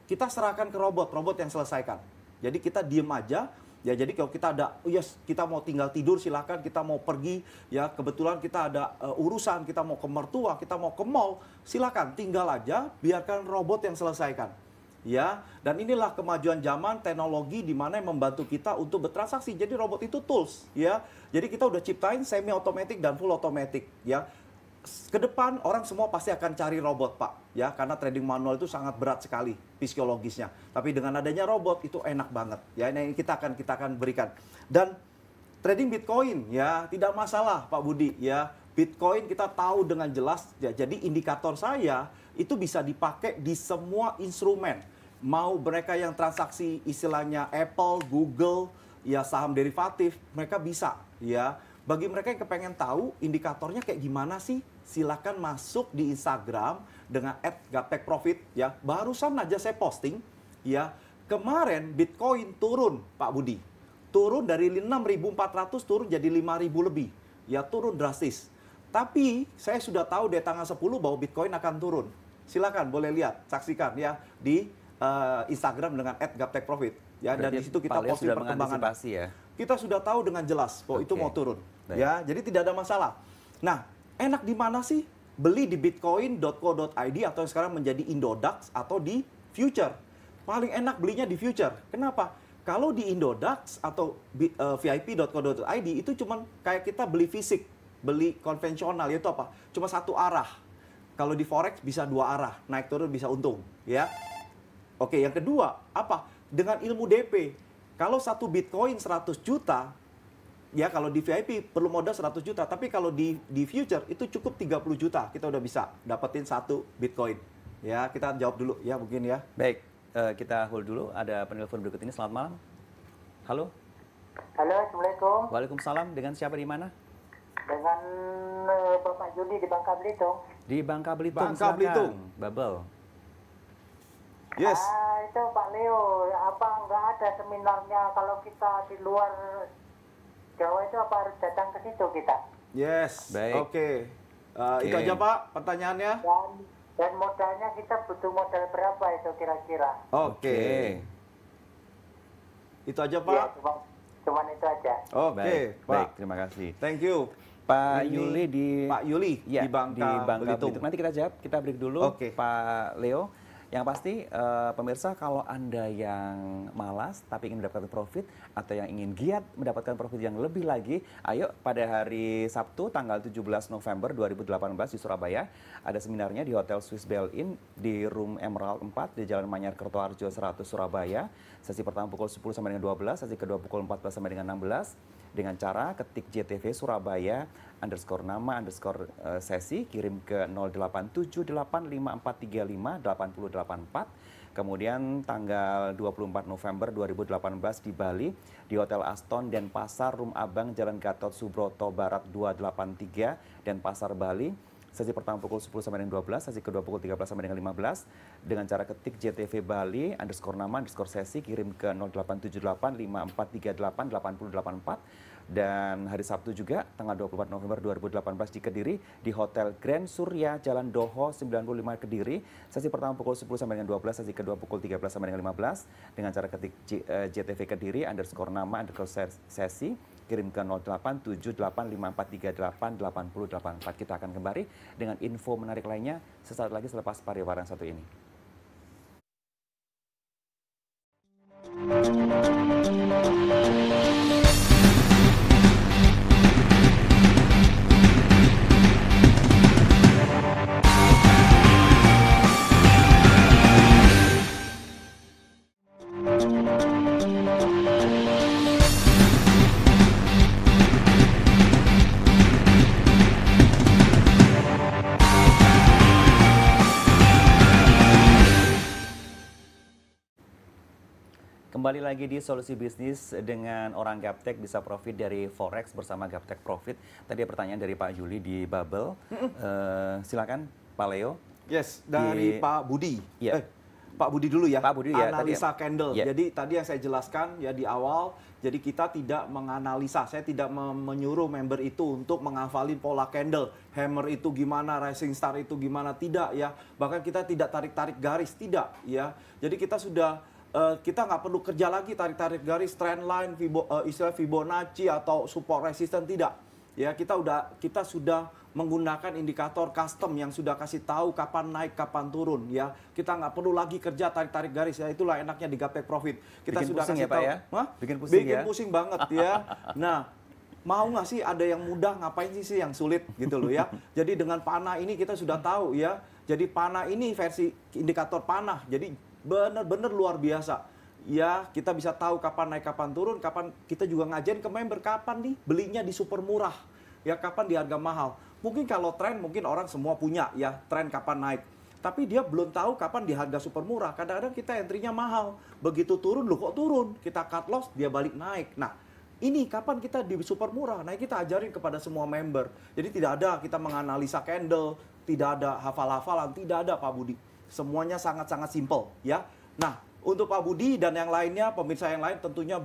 kita serahkan ke robot yang selesaikan. Jadi kita diem aja, ya. Jadi kalau kita ada, yes, kita mau tinggal tidur silakan, kita mau pergi, ya kebetulan kita ada urusan, kita mau ke mertua, kita mau ke mall, silakan tinggal aja, biarkan robot yang selesaikan. Ya, dan inilah kemajuan zaman teknologi di mana yang membantu kita untuk bertransaksi. Jadi robot itu tools, ya. Jadi kita udah ciptain semi otomatis dan full otomatis, ya. Kedepan orang semua pasti akan cari robot Pak, ya, karena trading manual itu sangat berat sekali psikologisnya. Tapi dengan adanya robot itu enak banget, ya. Ini kita akan berikan. Dan trading Bitcoin, ya, tidak masalah Pak Budi, ya. Bitcoin kita tahu dengan jelas, ya. Jadi indikator saya itu bisa dipakai di semua instrumen. Mau mereka yang transaksi istilahnya Apple, Google, ya saham derivatif, mereka bisa, ya. Bagi mereka yang kepengen tahu indikatornya kayak gimana sih, silakan masuk di Instagram dengan @gaptekprofit, ya. Barusan aja saya posting, ya. Kemarin Bitcoin turun, Pak Budi. Turun dari 6.400 turun jadi 5.000 lebih. Ya, turun drastis. Tapi saya sudah tahu dari tanggal 10 bahwa Bitcoin akan turun. Silakan boleh lihat, saksikan ya di Instagram dengan @gaptekprofit. Ya, dan di situ kita posting perkembangan. Ya. Kita sudah tahu dengan jelas bahwa itu mau turun. Baik. Ya, jadi tidak ada masalah. Nah, enak di mana sih? Beli di bitcoin.co.id atau yang sekarang menjadi Indodax atau di future. Paling enak belinya di future. Kenapa? Kalau di Indodax atau vip.co.id itu cuma kayak kita beli fisik, beli konvensional, yaitu apa? Cuma satu arah. Kalau di forex bisa dua arah, naik turun bisa untung, ya. Oke, yang kedua apa? Dengan ilmu DP. Kalau satu Bitcoin 100 juta, ya kalau di VIP perlu modal 100 juta, tapi kalau di future itu cukup 30 juta, kita udah bisa dapetin satu Bitcoin. Ya, kita jawab dulu ya mungkin ya. Baik, kita hold dulu. Ada penelpon berikut ini. Selamat malam. Halo. Halo, Assalamualaikum. Waalaikumsalam. Dengan siapa di mana? Dengan Bapak Juli di Bangka Belitung. Di Bangka Belitung. Bangka Belitung. Babel. Yes. Itu Pak Leo, apa nggak ada seminarnya kalau kita di luar Jawa itu apa harus datang ke situ kita? Yes. Baik. Oke. Itu aja Pak pertanyaannya. Dan modalnya kita butuh modal berapa itu kira-kira? Oke. Itu aja Pak. Ya, cuman itu aja. Oke, Pak. Baik, terima kasih. Thank you. Pak Ini Yuli Pak Yuli ya, di Bangka Belitung. Nanti kita jawab, kita break dulu. Oke. Pak Leo. Yang pasti pemirsa, kalau Anda yang malas tapi ingin mendapatkan profit atau yang ingin giat mendapatkan profit yang lebih lagi, ayo pada hari Sabtu tanggal 17 November 2018 di Surabaya ada seminarnya di Hotel Swiss Bell Inn di Room Emerald 4 di Jalan Manyar Kertoharjo 100 Surabaya. Sesi pertama pukul 10 sampai dengan 12, sesi kedua pukul 14 sampai dengan 16 dengan cara ketik JTV Surabaya _nama _sesi, kirim ke 087854358084. Kemudian tanggal 24 November 2018 di Bali di Hotel Aston Denpasar Room Abang Jalan Gatot Subroto Barat 283 Denpasar Bali. Sesi pertama pukul 10 sampai dengan 12, sesi kedua pukul 13 sampai dengan 15 dengan cara ketik JTV Bali _nama _sesi, kirim ke 087854388084. Dan hari Sabtu juga tanggal 24 November 2018 di Kediri di Hotel Grand Surya Jalan Doho 95 Kediri. Sesi pertama pukul 10 sampai dengan 12, sesi kedua pukul 13 sampai dengan 15 dengan cara ketik JTV Kediri _nama _sesi, Kirim ke 08785854388084. Kita akan kembali dengan info menarik lainnya sesaat lagi selepas pariwara yang satu ini. Kembali lagi di Solusi Bisnis dengan orang Gaptek bisa profit dari Forex bersama Gaptek Profit. Tadi ada pertanyaan dari Pak Yuli di Bubble. Silakan Pak Leo. Yes, dari Pak Budi. Iya. Pak Budi dulu ya. Pak Budi ya. Analisa candle. Ya. Jadi tadi yang saya jelaskan ya di awal, jadi kita tidak menganalisa. Saya tidak menyuruh member itu untuk menghafalin pola candle. Hammer itu gimana, rising star itu gimana, tidak ya. Bahkan kita tidak tarik-tarik garis, tidak ya. Jadi kita sudah kita nggak perlu kerja lagi tarik-tarik garis, trend line, istilah Fibonacci atau support resistance, tidak. Ya, kita sudah menggunakan indikator custom yang sudah kasih tahu kapan naik, kapan turun ya. Kita nggak perlu lagi kerja tarik-tarik garis ya, itulah enaknya di Gaptek Profit. Kita Bikin sudah pusing kasih ya, Pak, tahu. ya? Hah? Bikin pusing Bikin ya? pusing banget ya. Nah, mau nggak sih ada yang mudah, ngapain sih yang sulit gitu loh ya. Jadi dengan panah ini kita sudah tahu ya. Jadi panah ini versi indikator panah. Jadi benar-benar luar biasa. Ya, kita bisa tahu kapan naik, kapan turun, kapan kita juga ngajarin ke member kapan nih belinya di super murah. Ya, kapan di harga mahal. Mungkin kalau tren mungkin orang semua punya ya, tren kapan naik. Tapi dia belum tahu kapan di harga super murah. Kadang-kadang kita entry-nya mahal. Begitu turun, loh kok turun? Kita cut loss, dia balik naik. Nah, ini kapan kita di super murah? Nah, kita ajarin kepada semua member. Jadi tidak ada kita menganalisa candle, tidak ada hafal-hafalan, tidak ada Pak Budi. Semuanya sangat-sangat simple ya. Nah, untuk Pak Budi dan yang lainnya, pemirsa yang lain tentunya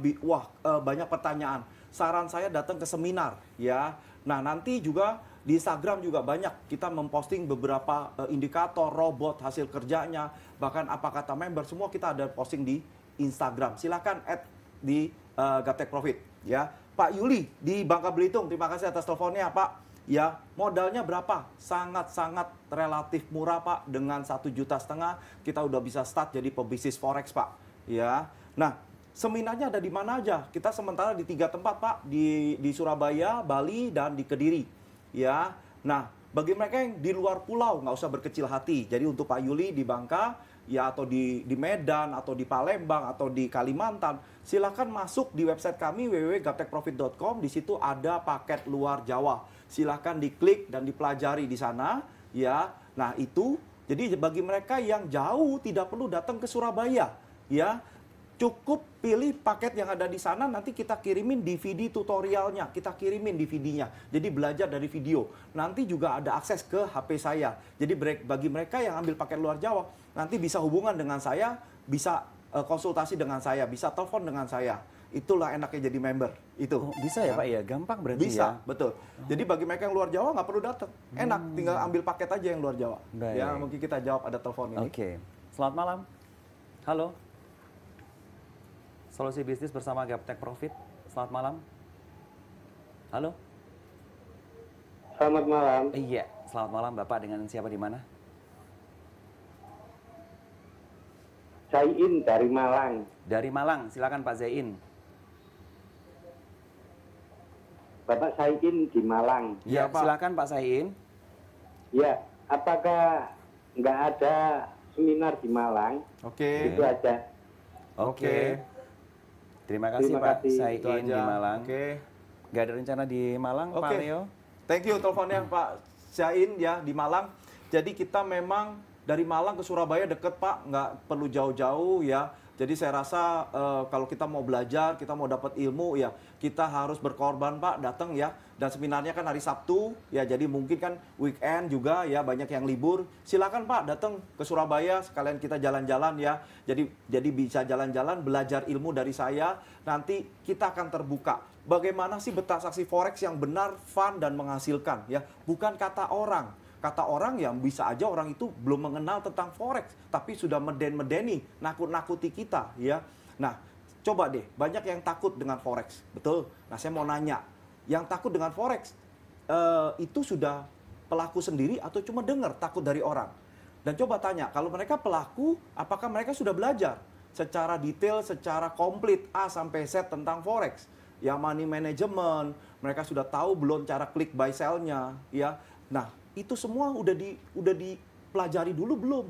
banyak pertanyaan. Saran saya datang ke seminar ya. Nah, nanti juga di Instagram juga banyak kita memposting beberapa indikator robot hasil kerjanya, bahkan apa kata member, semua kita ada posting di Instagram. Silakan add di Gaptek Profit ya. Pak Yuli di Bangka Belitung, terima kasih atas teleponnya Pak. Ya, modalnya berapa? Sangat-sangat relatif murah Pak. Dengan 1,5 juta kita udah bisa start jadi pebisnis forex Pak. Ya, nah seminarnya ada di mana aja? Kita sementara di 3 tempat Pak, di Surabaya, Bali, dan di Kediri. Ya, nah bagi mereka yang di luar pulau nggak usah berkecil hati. Jadi untuk Pak Yuli di Bangka, ya atau di Medan, atau di Palembang, atau di Kalimantan, silakan masuk di website kami www.gaptekprofit.com. Di situ ada paket luar Jawa. Silakan diklik dan dipelajari di sana ya. Nah, itu jadi bagi mereka yang jauh tidak perlu datang ke Surabaya ya. Cukup pilih paket yang ada di sana, nanti kita kirimin DVD tutorialnya, kita kirimin DVD-nya. Jadi belajar dari video. Nanti juga ada akses ke HP saya. Jadi bagi mereka yang ambil paket luar Jawa, nanti bisa hubungan dengan saya, bisa konsultasi dengan saya, bisa telepon dengan saya. Itulah enaknya jadi member. Itu. Oh, bisa ya Pak ya? Gampang berarti bisa, ya? betul. Jadi bagi mereka yang luar Jawa nggak perlu datang. Enak, tinggal ambil paket aja yang luar Jawa. Baik. Ya, mungkin kita jawab ada telepon ini. Oke. Selamat malam. Halo. Solusi Bisnis bersama Gaptek Profit. Selamat malam. Halo. Selamat malam. Iya, selamat malam Bapak, dengan siapa di mana? Zain dari Malang. Dari Malang, silakan Pak Zain. Bapak Zain di Malang. Ya, Pak. silakan Pak Zain. Ya, apakah nggak ada seminar di Malang? Oke. Itu aja. Oke. Terima kasih Terima Pak kasih. Zain Itu di aja. Malang. Oke. Gak ada rencana di Malang, Pak Oke. Leo? Thank you teleponnya Pak Zain ya di Malang. Jadi kita memang dari Malang ke Surabaya deket Pak, nggak perlu jauh-jauh ya. Jadi saya rasa kalau kita mau belajar, kita mau dapat ilmu ya, kita harus berkorban Pak, datang ya. Dan seminarnya kan hari Sabtu ya, jadi mungkin kan weekend juga ya, banyak yang libur. Silakan Pak datang ke Surabaya, sekalian kita jalan-jalan ya. Jadi bisa jalan-jalan, belajar ilmu dari saya. Nanti kita akan terbuka. Bagaimana sih bertransaksi forex yang benar, fun dan menghasilkan ya, bukan kata orang. Kata orang yang bisa aja orang itu belum mengenal tentang forex, tapi sudah meden-medeni, nakut-nakuti kita ya. Nah, Coba deh, banyak yang takut dengan forex, betul? Nah, saya mau nanya, yang takut dengan forex itu sudah pelaku sendiri atau cuma dengar takut dari orang? Dan coba tanya, kalau mereka pelaku, apakah mereka sudah belajar secara detail, secara komplit A sampai Z tentang forex? Ya, money management, mereka sudah tahu belum cara klik buy sell-nya, ya. Nah, itu semua udah dipelajari dulu belum?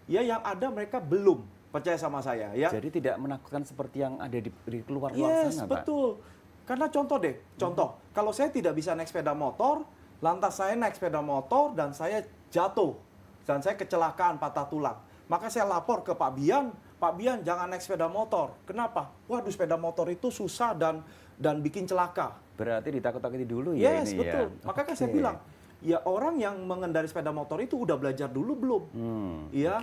Ya, yang ada mereka belum. Percaya sama saya, ya. Jadi tidak menakutkan seperti yang ada di luar Yes, sana, Pak? betul. Karena contoh, kalau saya tidak bisa naik sepeda motor, lantas saya naik sepeda motor dan saya jatuh, dan saya kecelakaan patah tulang. Maka saya lapor ke Pak Bian jangan naik sepeda motor. Kenapa? Waduh, sepeda motor itu susah dan bikin celaka. Berarti ditakut-takuti dulu ya Yes, ini betul. ya? Makanya saya bilang, ya orang yang mengendarai sepeda motor itu udah belajar dulu belum? Ya.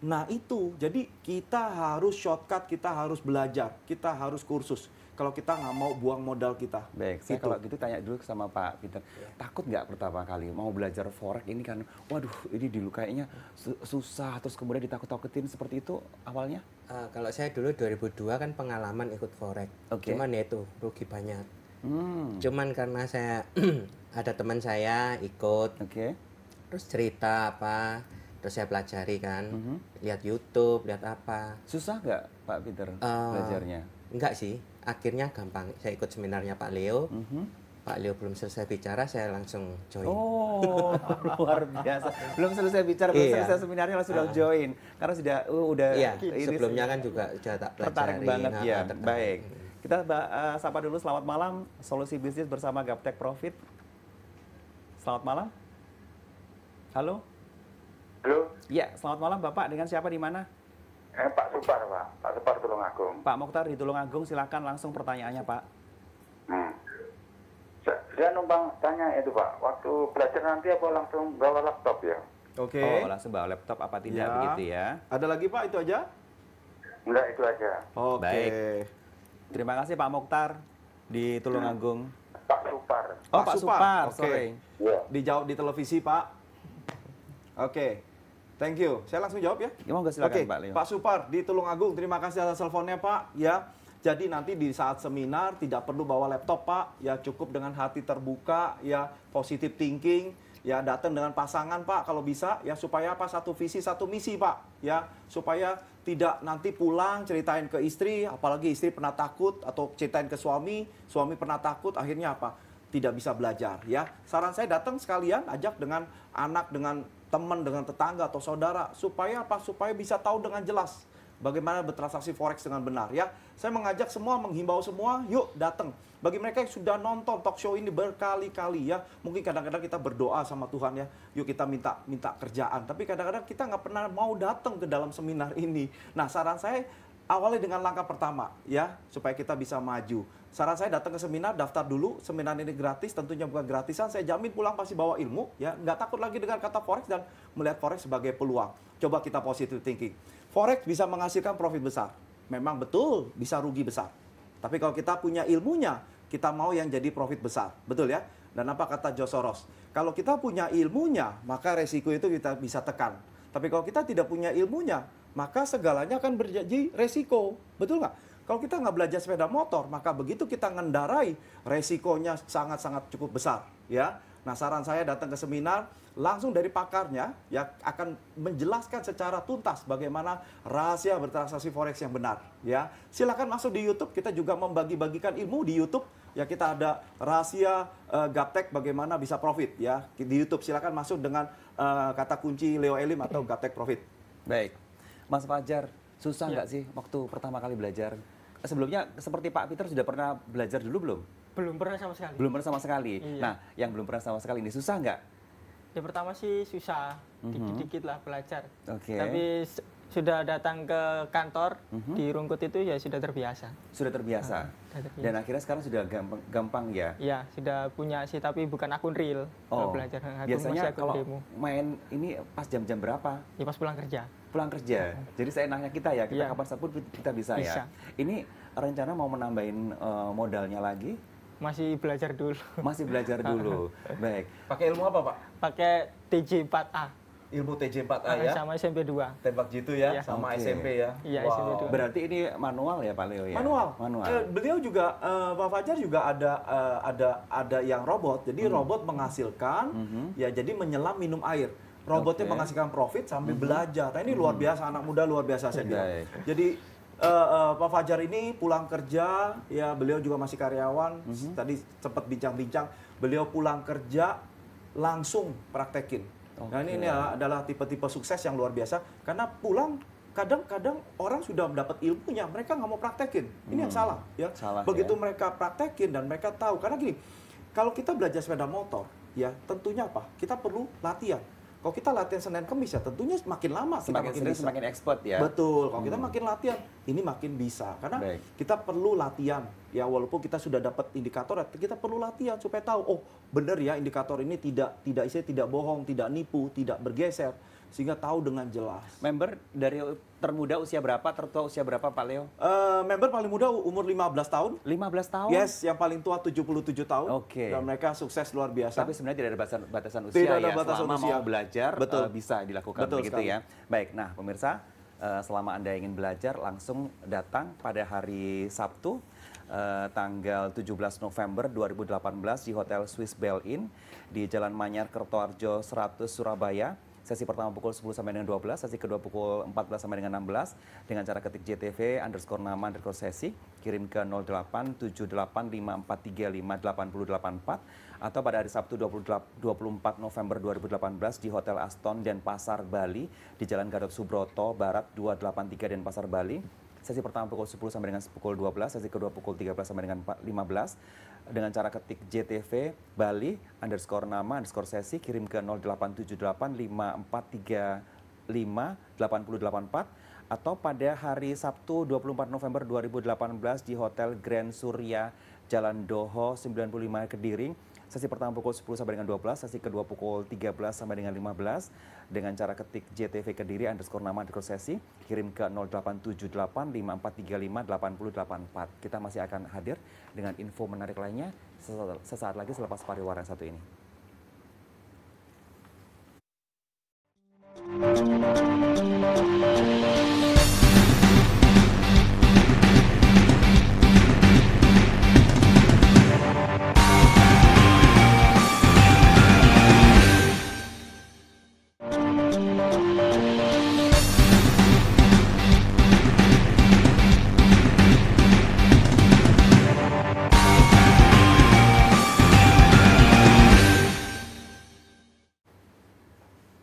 Nah itu, jadi kita harus shortcut, kita harus belajar, kita harus kursus. Kalau kita nggak mau buang modal kita. Baik, saya kalau gitu tanya dulu sama Pak Peter. Takut nggak pertama kali mau belajar forex ini kan, waduh ini dulu kayaknya susah, terus kemudian ditakut-takutin seperti itu awalnya? Kalau saya dulu 2002 kan pengalaman ikut forex, cuman ya itu rugi banyak. Cuman karena saya ada teman saya ikut, terus cerita apa, terus saya pelajari kan, lihat YouTube, lihat apa. Susah nggak Pak Peter belajarnya? Enggak sih, akhirnya gampang. Saya ikut seminarnya Pak Leo. Pak Leo belum selesai bicara, saya langsung join. Oh, luar biasa. Belum selesai bicara, belum selesai seminarnya langsung sudah join. Karena sudah udah. Iya, sebelumnya kan juga sudah tak pelajari. Tertarik banget ya. Tertarik. Baik. Kita sapa dulu, selamat malam. Solusi bisnis bersama Gaptek Profit. Selamat malam. Halo. Halo. Ya, selamat malam Bapak. Dengan siapa di mana? Pak Supar, Pak. Pak Supar Tulungagung. Pak Mokhtar di Tulungagung, silakan langsung pertanyaannya, Pak. Saya numpang tanya itu, Pak. Waktu belajar nanti apa langsung bawa laptop ya? Oke. Oh, langsung bawa laptop apa tidak begitu ya? Ada lagi Pak, itu aja? Enggak, itu aja. Oke. Baik. Terima kasih Pak Mokhtar di Tulungagung. Pak Supar. Oh, Pak Supar. Oke. Dijawab di televisi, Pak. Oke. Thank you. Saya langsung jawab ya. Monggo silakan Pak Leo. Pak Supar di Tulungagung, terima kasih atas teleponnya Pak. Ya, jadi nanti di saat seminar tidak perlu bawa laptop Pak. Ya cukup dengan hati terbuka, ya positive thinking. Ya datang dengan pasangan Pak kalau bisa. Ya supaya apa? Satu visi satu misi Pak. Ya supaya tidak nanti pulang ceritain ke istri, apalagi istri pernah takut atau ceritain ke suami pernah takut, akhirnya apa? Tidak bisa belajar. Ya saran saya datang sekalian, ajak dengan anak, dengan teman, dengan tetangga atau saudara, supaya apa? Supaya bisa tahu dengan jelas bagaimana bertransaksi forex dengan benar ya. Saya mengajak semua, menghimbau semua, yuk datang. Bagi mereka yang sudah nonton talk show ini berkali-kali ya, mungkin kadang-kadang kita berdoa sama Tuhan ya, yuk kita minta kerjaan, tapi kadang-kadang kita nggak pernah mau datang ke dalam seminar ini. Nah saran saya awali dengan langkah pertama ya, supaya kita bisa maju. Saran saya datang ke seminar, daftar dulu. Seminar ini gratis, tentunya bukan gratisan. Saya jamin pulang pasti bawa ilmu, ya. Nggak takut lagi dengan kata forex dan melihat forex sebagai peluang. Coba kita positive thinking. Forex bisa menghasilkan profit besar. Memang betul bisa rugi besar. Tapi kalau kita punya ilmunya, kita mau yang jadi profit besar. Betul ya? Dan apa kata George Soros? Kalau kita punya ilmunya, maka resiko itu kita bisa tekan. Tapi kalau kita tidak punya ilmunya, maka segalanya akan berjanji resiko. Betul nggak? Kalau kita nggak belajar sepeda motor, maka begitu kita ngendarai, resikonya sangat-sangat cukup besar. Ya, nah saran saya datang ke seminar, langsung dari pakarnya, ya akan menjelaskan secara tuntas bagaimana rahasia bertransaksi forex yang benar. Ya, silakan masuk di YouTube, kita juga membagi-bagikan ilmu di YouTube. Ya kita ada rahasia Gaptek bagaimana bisa profit. Ya di YouTube silakan masuk dengan kata kunci Leo Elim atau Gaptek Profit. Baik, Mas Fajar, susah nggak sih waktu pertama kali belajar? Sebelumnya seperti Pak Peter sudah pernah belajar dulu belum? Belum pernah sama sekali. Belum pernah sama sekali. Iya. Nah, yang belum pernah sama sekali ini susah nggak? Ya pertama sih susah, dikit-dikit lah belajar. Oke. Tapi sudah datang ke kantor di Rungkut itu ya sudah terbiasa. Sudah terbiasa. Dan akhirnya sekarang sudah gampang ya? Iya, sudah punya sih tapi bukan akun real. Oh, belajar biasanya akun kalau demo. Main ini pas jam-jam berapa? Ya pas pulang kerja. Pulang kerja. Jadi saya nanya kita ya, kita kapan pun kita bisa ya. Ini rencana mau menambahin modalnya lagi? Masih belajar dulu. Masih belajar dulu. Baik. Pakai ilmu apa Pak? Pakai TJ4A. ilmu TJ4A ya? Sama SMP 2. Tembak jitu ya, Iya. sama Oke. SMP ya? Iya, Wow. SMP 2. Berarti ini manual ya Pak Leo ya? Manual. Manual. Beliau juga Pak Fajar juga ada yang robot. Jadi robot menghasilkan ya jadi menyelam minum air. Robotnya Oke. menghasilkan profit sambil belajar. Nah, ini luar biasa, anak muda luar biasa saya bilang. Baik. Jadi Pak Fajar ini pulang kerja, ya beliau juga masih karyawan. Tadi sempat bincang-bincang, beliau pulang kerja langsung praktekin. Nah ini adalah tipe-tipe sukses yang luar biasa. Karena pulang kadang-kadang orang sudah mendapat ilmunya, mereka nggak mau praktekin. Ini yang salah, ya. Salah, Begitu ya. mereka praktekin dan mereka tahu, karena gini, kalau kita belajar sepeda motor, ya tentunya apa? Kita perlu latihan. Kalau kita latihan Senin Kemis ya tentunya semakin lama kita Semakin makin sering bisa. semakin expert ya. Betul. Kalau kita makin latihan, ini makin bisa. Karena Baik. kita perlu latihan. Ya walaupun kita sudah dapat indikator, kita perlu latihan supaya tahu, oh benar ya indikator ini tidak bohong, tidak nipu, tidak bergeser, sehingga tahu dengan jelas. Member dari termuda usia berapa, tertua usia berapa Pak Leo? Member paling muda umur 15 tahun. 15 tahun? Yes, yang paling tua 77 tahun. Oke. Dan mereka sukses luar biasa. Tapi sebenarnya tidak ada batasan usia Tidak ada ya. batasan Selama usia. mau belajar Betul. bisa dilakukan Betul begitu sekali. ya. Baik, nah pemirsa, selama Anda ingin belajar langsung datang pada hari Sabtu tanggal 17 November 2018 di Hotel Swiss Bell Inn di Jalan Manyar Kertoharjo 100 Surabaya. Sesi pertama pukul 10 sampai dengan 12, sesi kedua pukul 14 sampai dengan 16 dengan cara ketik JTV_nama_sesi, kirim ke 087854358084 atau pada hari Sabtu 24 November 2018 di Hotel Aston Denpasar Bali di Jalan Gatot Subroto Barat 283 Denpasar Bali. Sesi pertama pukul 10 sampai dengan pukul 12, sesi kedua pukul 13 sampai dengan 15 dengan cara ketik JTV Bali _nama_sesi, kirim ke 087854358084 atau pada hari Sabtu 24 November 2018 di Hotel Grand Surya Jalan Doho 95 Kediri. Sesi pertama pukul 10 sampai dengan 12, sesi kedua pukul 13 sampai dengan 15 dengan cara ketik JTV Kediri _nama_sesi, kirim ke 087854358084. Kita masih akan hadir dengan info menarik lainnya sesaat lagi selepas pariwara yang satu ini.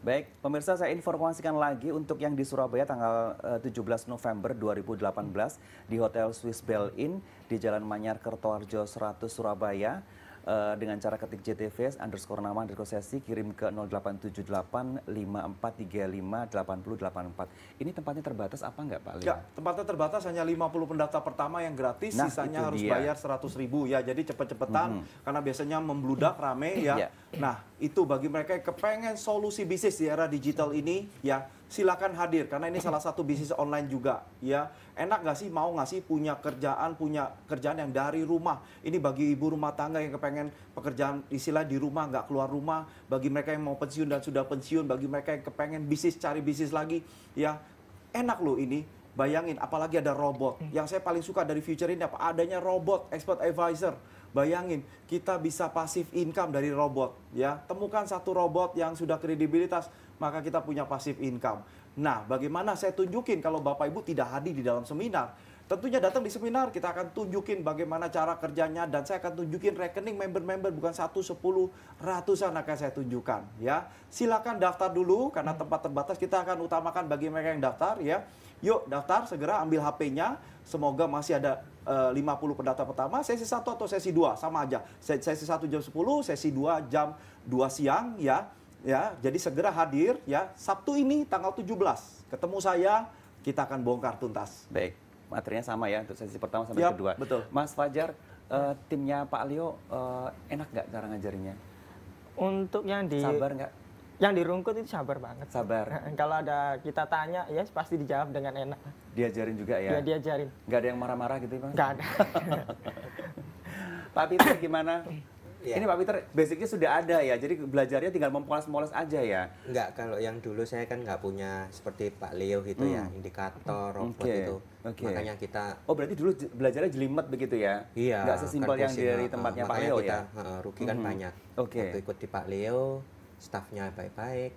Baik, pemirsa, saya informasikan lagi untuk yang di Surabaya tanggal 17 November 2018 di Hotel Swiss Bell Inn di Jalan Manyar Kertoharjo 100 Surabaya dengan cara ketik JTV _nama_sesi, kirim ke 087854358084. Ini tempatnya terbatas apa enggak Pak Leo? Ya, tempatnya terbatas, hanya 50 pendaftar pertama yang gratis, Nah, sisanya itu harus dia. bayar 100.000 ya. Jadi cepet-cepetan karena biasanya membludak rame ya. Iya. Nah, itu bagi mereka yang kepengen solusi bisnis di era digital ini ya, silakan hadir karena ini salah satu bisnis online juga ya. Enak nggak sih, mau nggak sih punya kerjaan yang dari rumah. Ini bagi ibu rumah tangga yang kepengen pekerjaan istilah di rumah, nggak keluar rumah. Bagi mereka yang mau pensiun dan sudah pensiun, bagi mereka yang kepengen bisnis, cari bisnis lagi ya. Enak loh ini. Bayangin, apalagi ada robot. Yang saya paling suka dari future ini apa? Adanya robot, expert advisor. Bayangin, kita bisa passive income dari robot. Ya, temukan satu robot yang sudah kredibilitas, maka kita punya passive income. Nah, bagaimana saya tunjukin kalau Bapak Ibu tidak hadir di dalam seminar? Tentunya datang di seminar, kita akan tunjukin bagaimana cara kerjanya dan saya akan tunjukin rekening member-member bukan 1, 10, ratusan akan saya tunjukkan ya. Silakan daftar dulu karena tempat terbatas, kita akan utamakan bagi mereka yang daftar ya. Yuk daftar segera, ambil HP-nya. Semoga masih ada 50 pendaftar pertama, sesi 1 atau sesi 2 sama aja. Sesi 1 jam 10, sesi 2 jam 2 siang ya. Ya, jadi segera hadir ya. Sabtu ini tanggal 17. Ketemu saya, kita akan bongkar tuntas. Baik, materinya sama ya untuk sesi pertama sampai Yap, kedua. betul. Mas Fajar, timnya Pak Leo enak nggak cara ngajarinya? Untuk yang di Sabar nggak? yang di Rungkut itu sabar banget. Sabar. Kalau ada kita tanya, ya pasti dijawab dengan enak. Diajarin juga ya? Ya diajarin. Nggak ada yang marah-marah gitu Mas? Nggak ada. Pak Peter gimana? Ini Pak Peter, basicnya sudah ada ya, jadi belajarnya tinggal mempoles-moles aja ya? Enggak, kalau yang dulu saya kan nggak punya seperti Pak Leo gitu ya, indikator, robot itu. Makanya kita... Oh berarti dulu belajarnya jelimet begitu ya? Iya. Nggak sesimpel yang dari tempatnya Pak Leo kita, ya? rugi kan banyak. Waktu ikut di Pak Leo, stafnya baik-baik.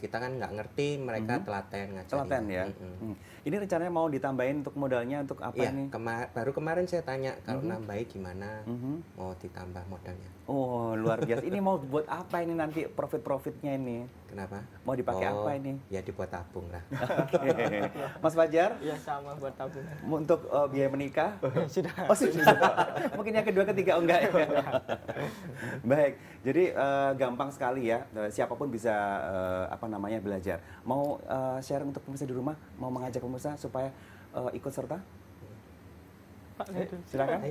Kita kan nggak ngerti, mereka telaten ngajarin. Telaten ya. Ini rencananya mau ditambahin untuk modalnya untuk apa ini? Baru kemarin saya tanya kalau nambahin gimana, mau ditambah modalnya. Oh luar biasa. Ini mau buat apa ini nanti profitnya ini? Kenapa? Mau dipakai apa ini? Ya dibuat tabung lah. Mas Fajar? Ya sama buat tabungan. Untuk biaya menikah? Sudah. Oh sudah. Mungkin yang kedua ketiga enggak ya? Baik. Jadi gampang sekali ya. Siapapun bisa belajar. Mau share untuk pemirsa di rumah? Mau mengajak pemirsa supaya ikut serta? Silakan.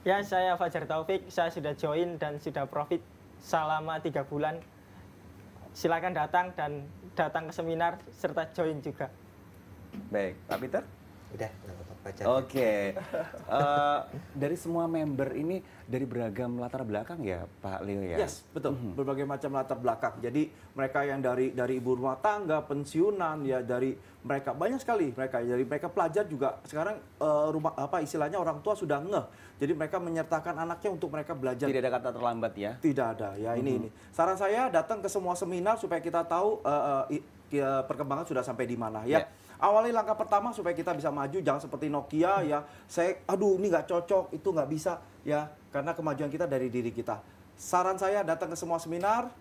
Ya, saya Fajar Taufik, saya sudah join dan sudah profit selama 3 bulan. Silakan datang dan datang ke seminar serta join juga. Baik, Pak Peter? Udah, nggak apa-apa. Oke. Dari semua member ini dari beragam latar belakang ya Pak Leo ya? Yes, betul. Berbagai macam latar belakang. Jadi mereka yang dari ibu rumah tangga, pensiunan, ya dari mereka banyak sekali mereka. Dari mereka pelajar juga sekarang istilahnya orang tua sudah ngeh. Jadi mereka menyertakan anaknya untuk mereka belajar. Tidak ada kata terlambat ya? Tidak ada. Ya ini. Saran saya datang ke semua seminar supaya kita tahu perkembangan sudah sampai di mana ya. Awali langkah pertama supaya kita bisa maju, jangan seperti Nokia ya. Ini nggak cocok, itu nggak bisa ya. Karena kemajuan kita dari diri kita. Saran saya datang ke semua seminar,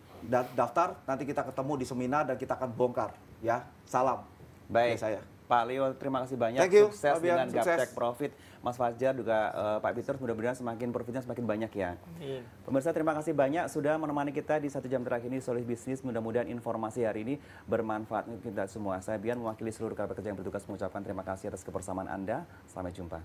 daftar, nanti kita ketemu di seminar dan kita akan bongkar ya. Salam. Baik saya. Pak Leo, terima kasih banyak. Thank you, sukses dengan sukses. Gaptek Profit. Mas Fajar juga Pak Peter, mudah-mudahan profitnya semakin banyak ya. Amin. Pemirsa, terima kasih banyak sudah menemani kita di 1 jam terakhir ini Solusi Bisnis. Mudah-mudahan informasi hari ini bermanfaat untuk kita semua. Saya Bian mewakili seluruh rekan pekerja yang bertugas mengucapkan terima kasih atas kebersamaan Anda. Sampai jumpa.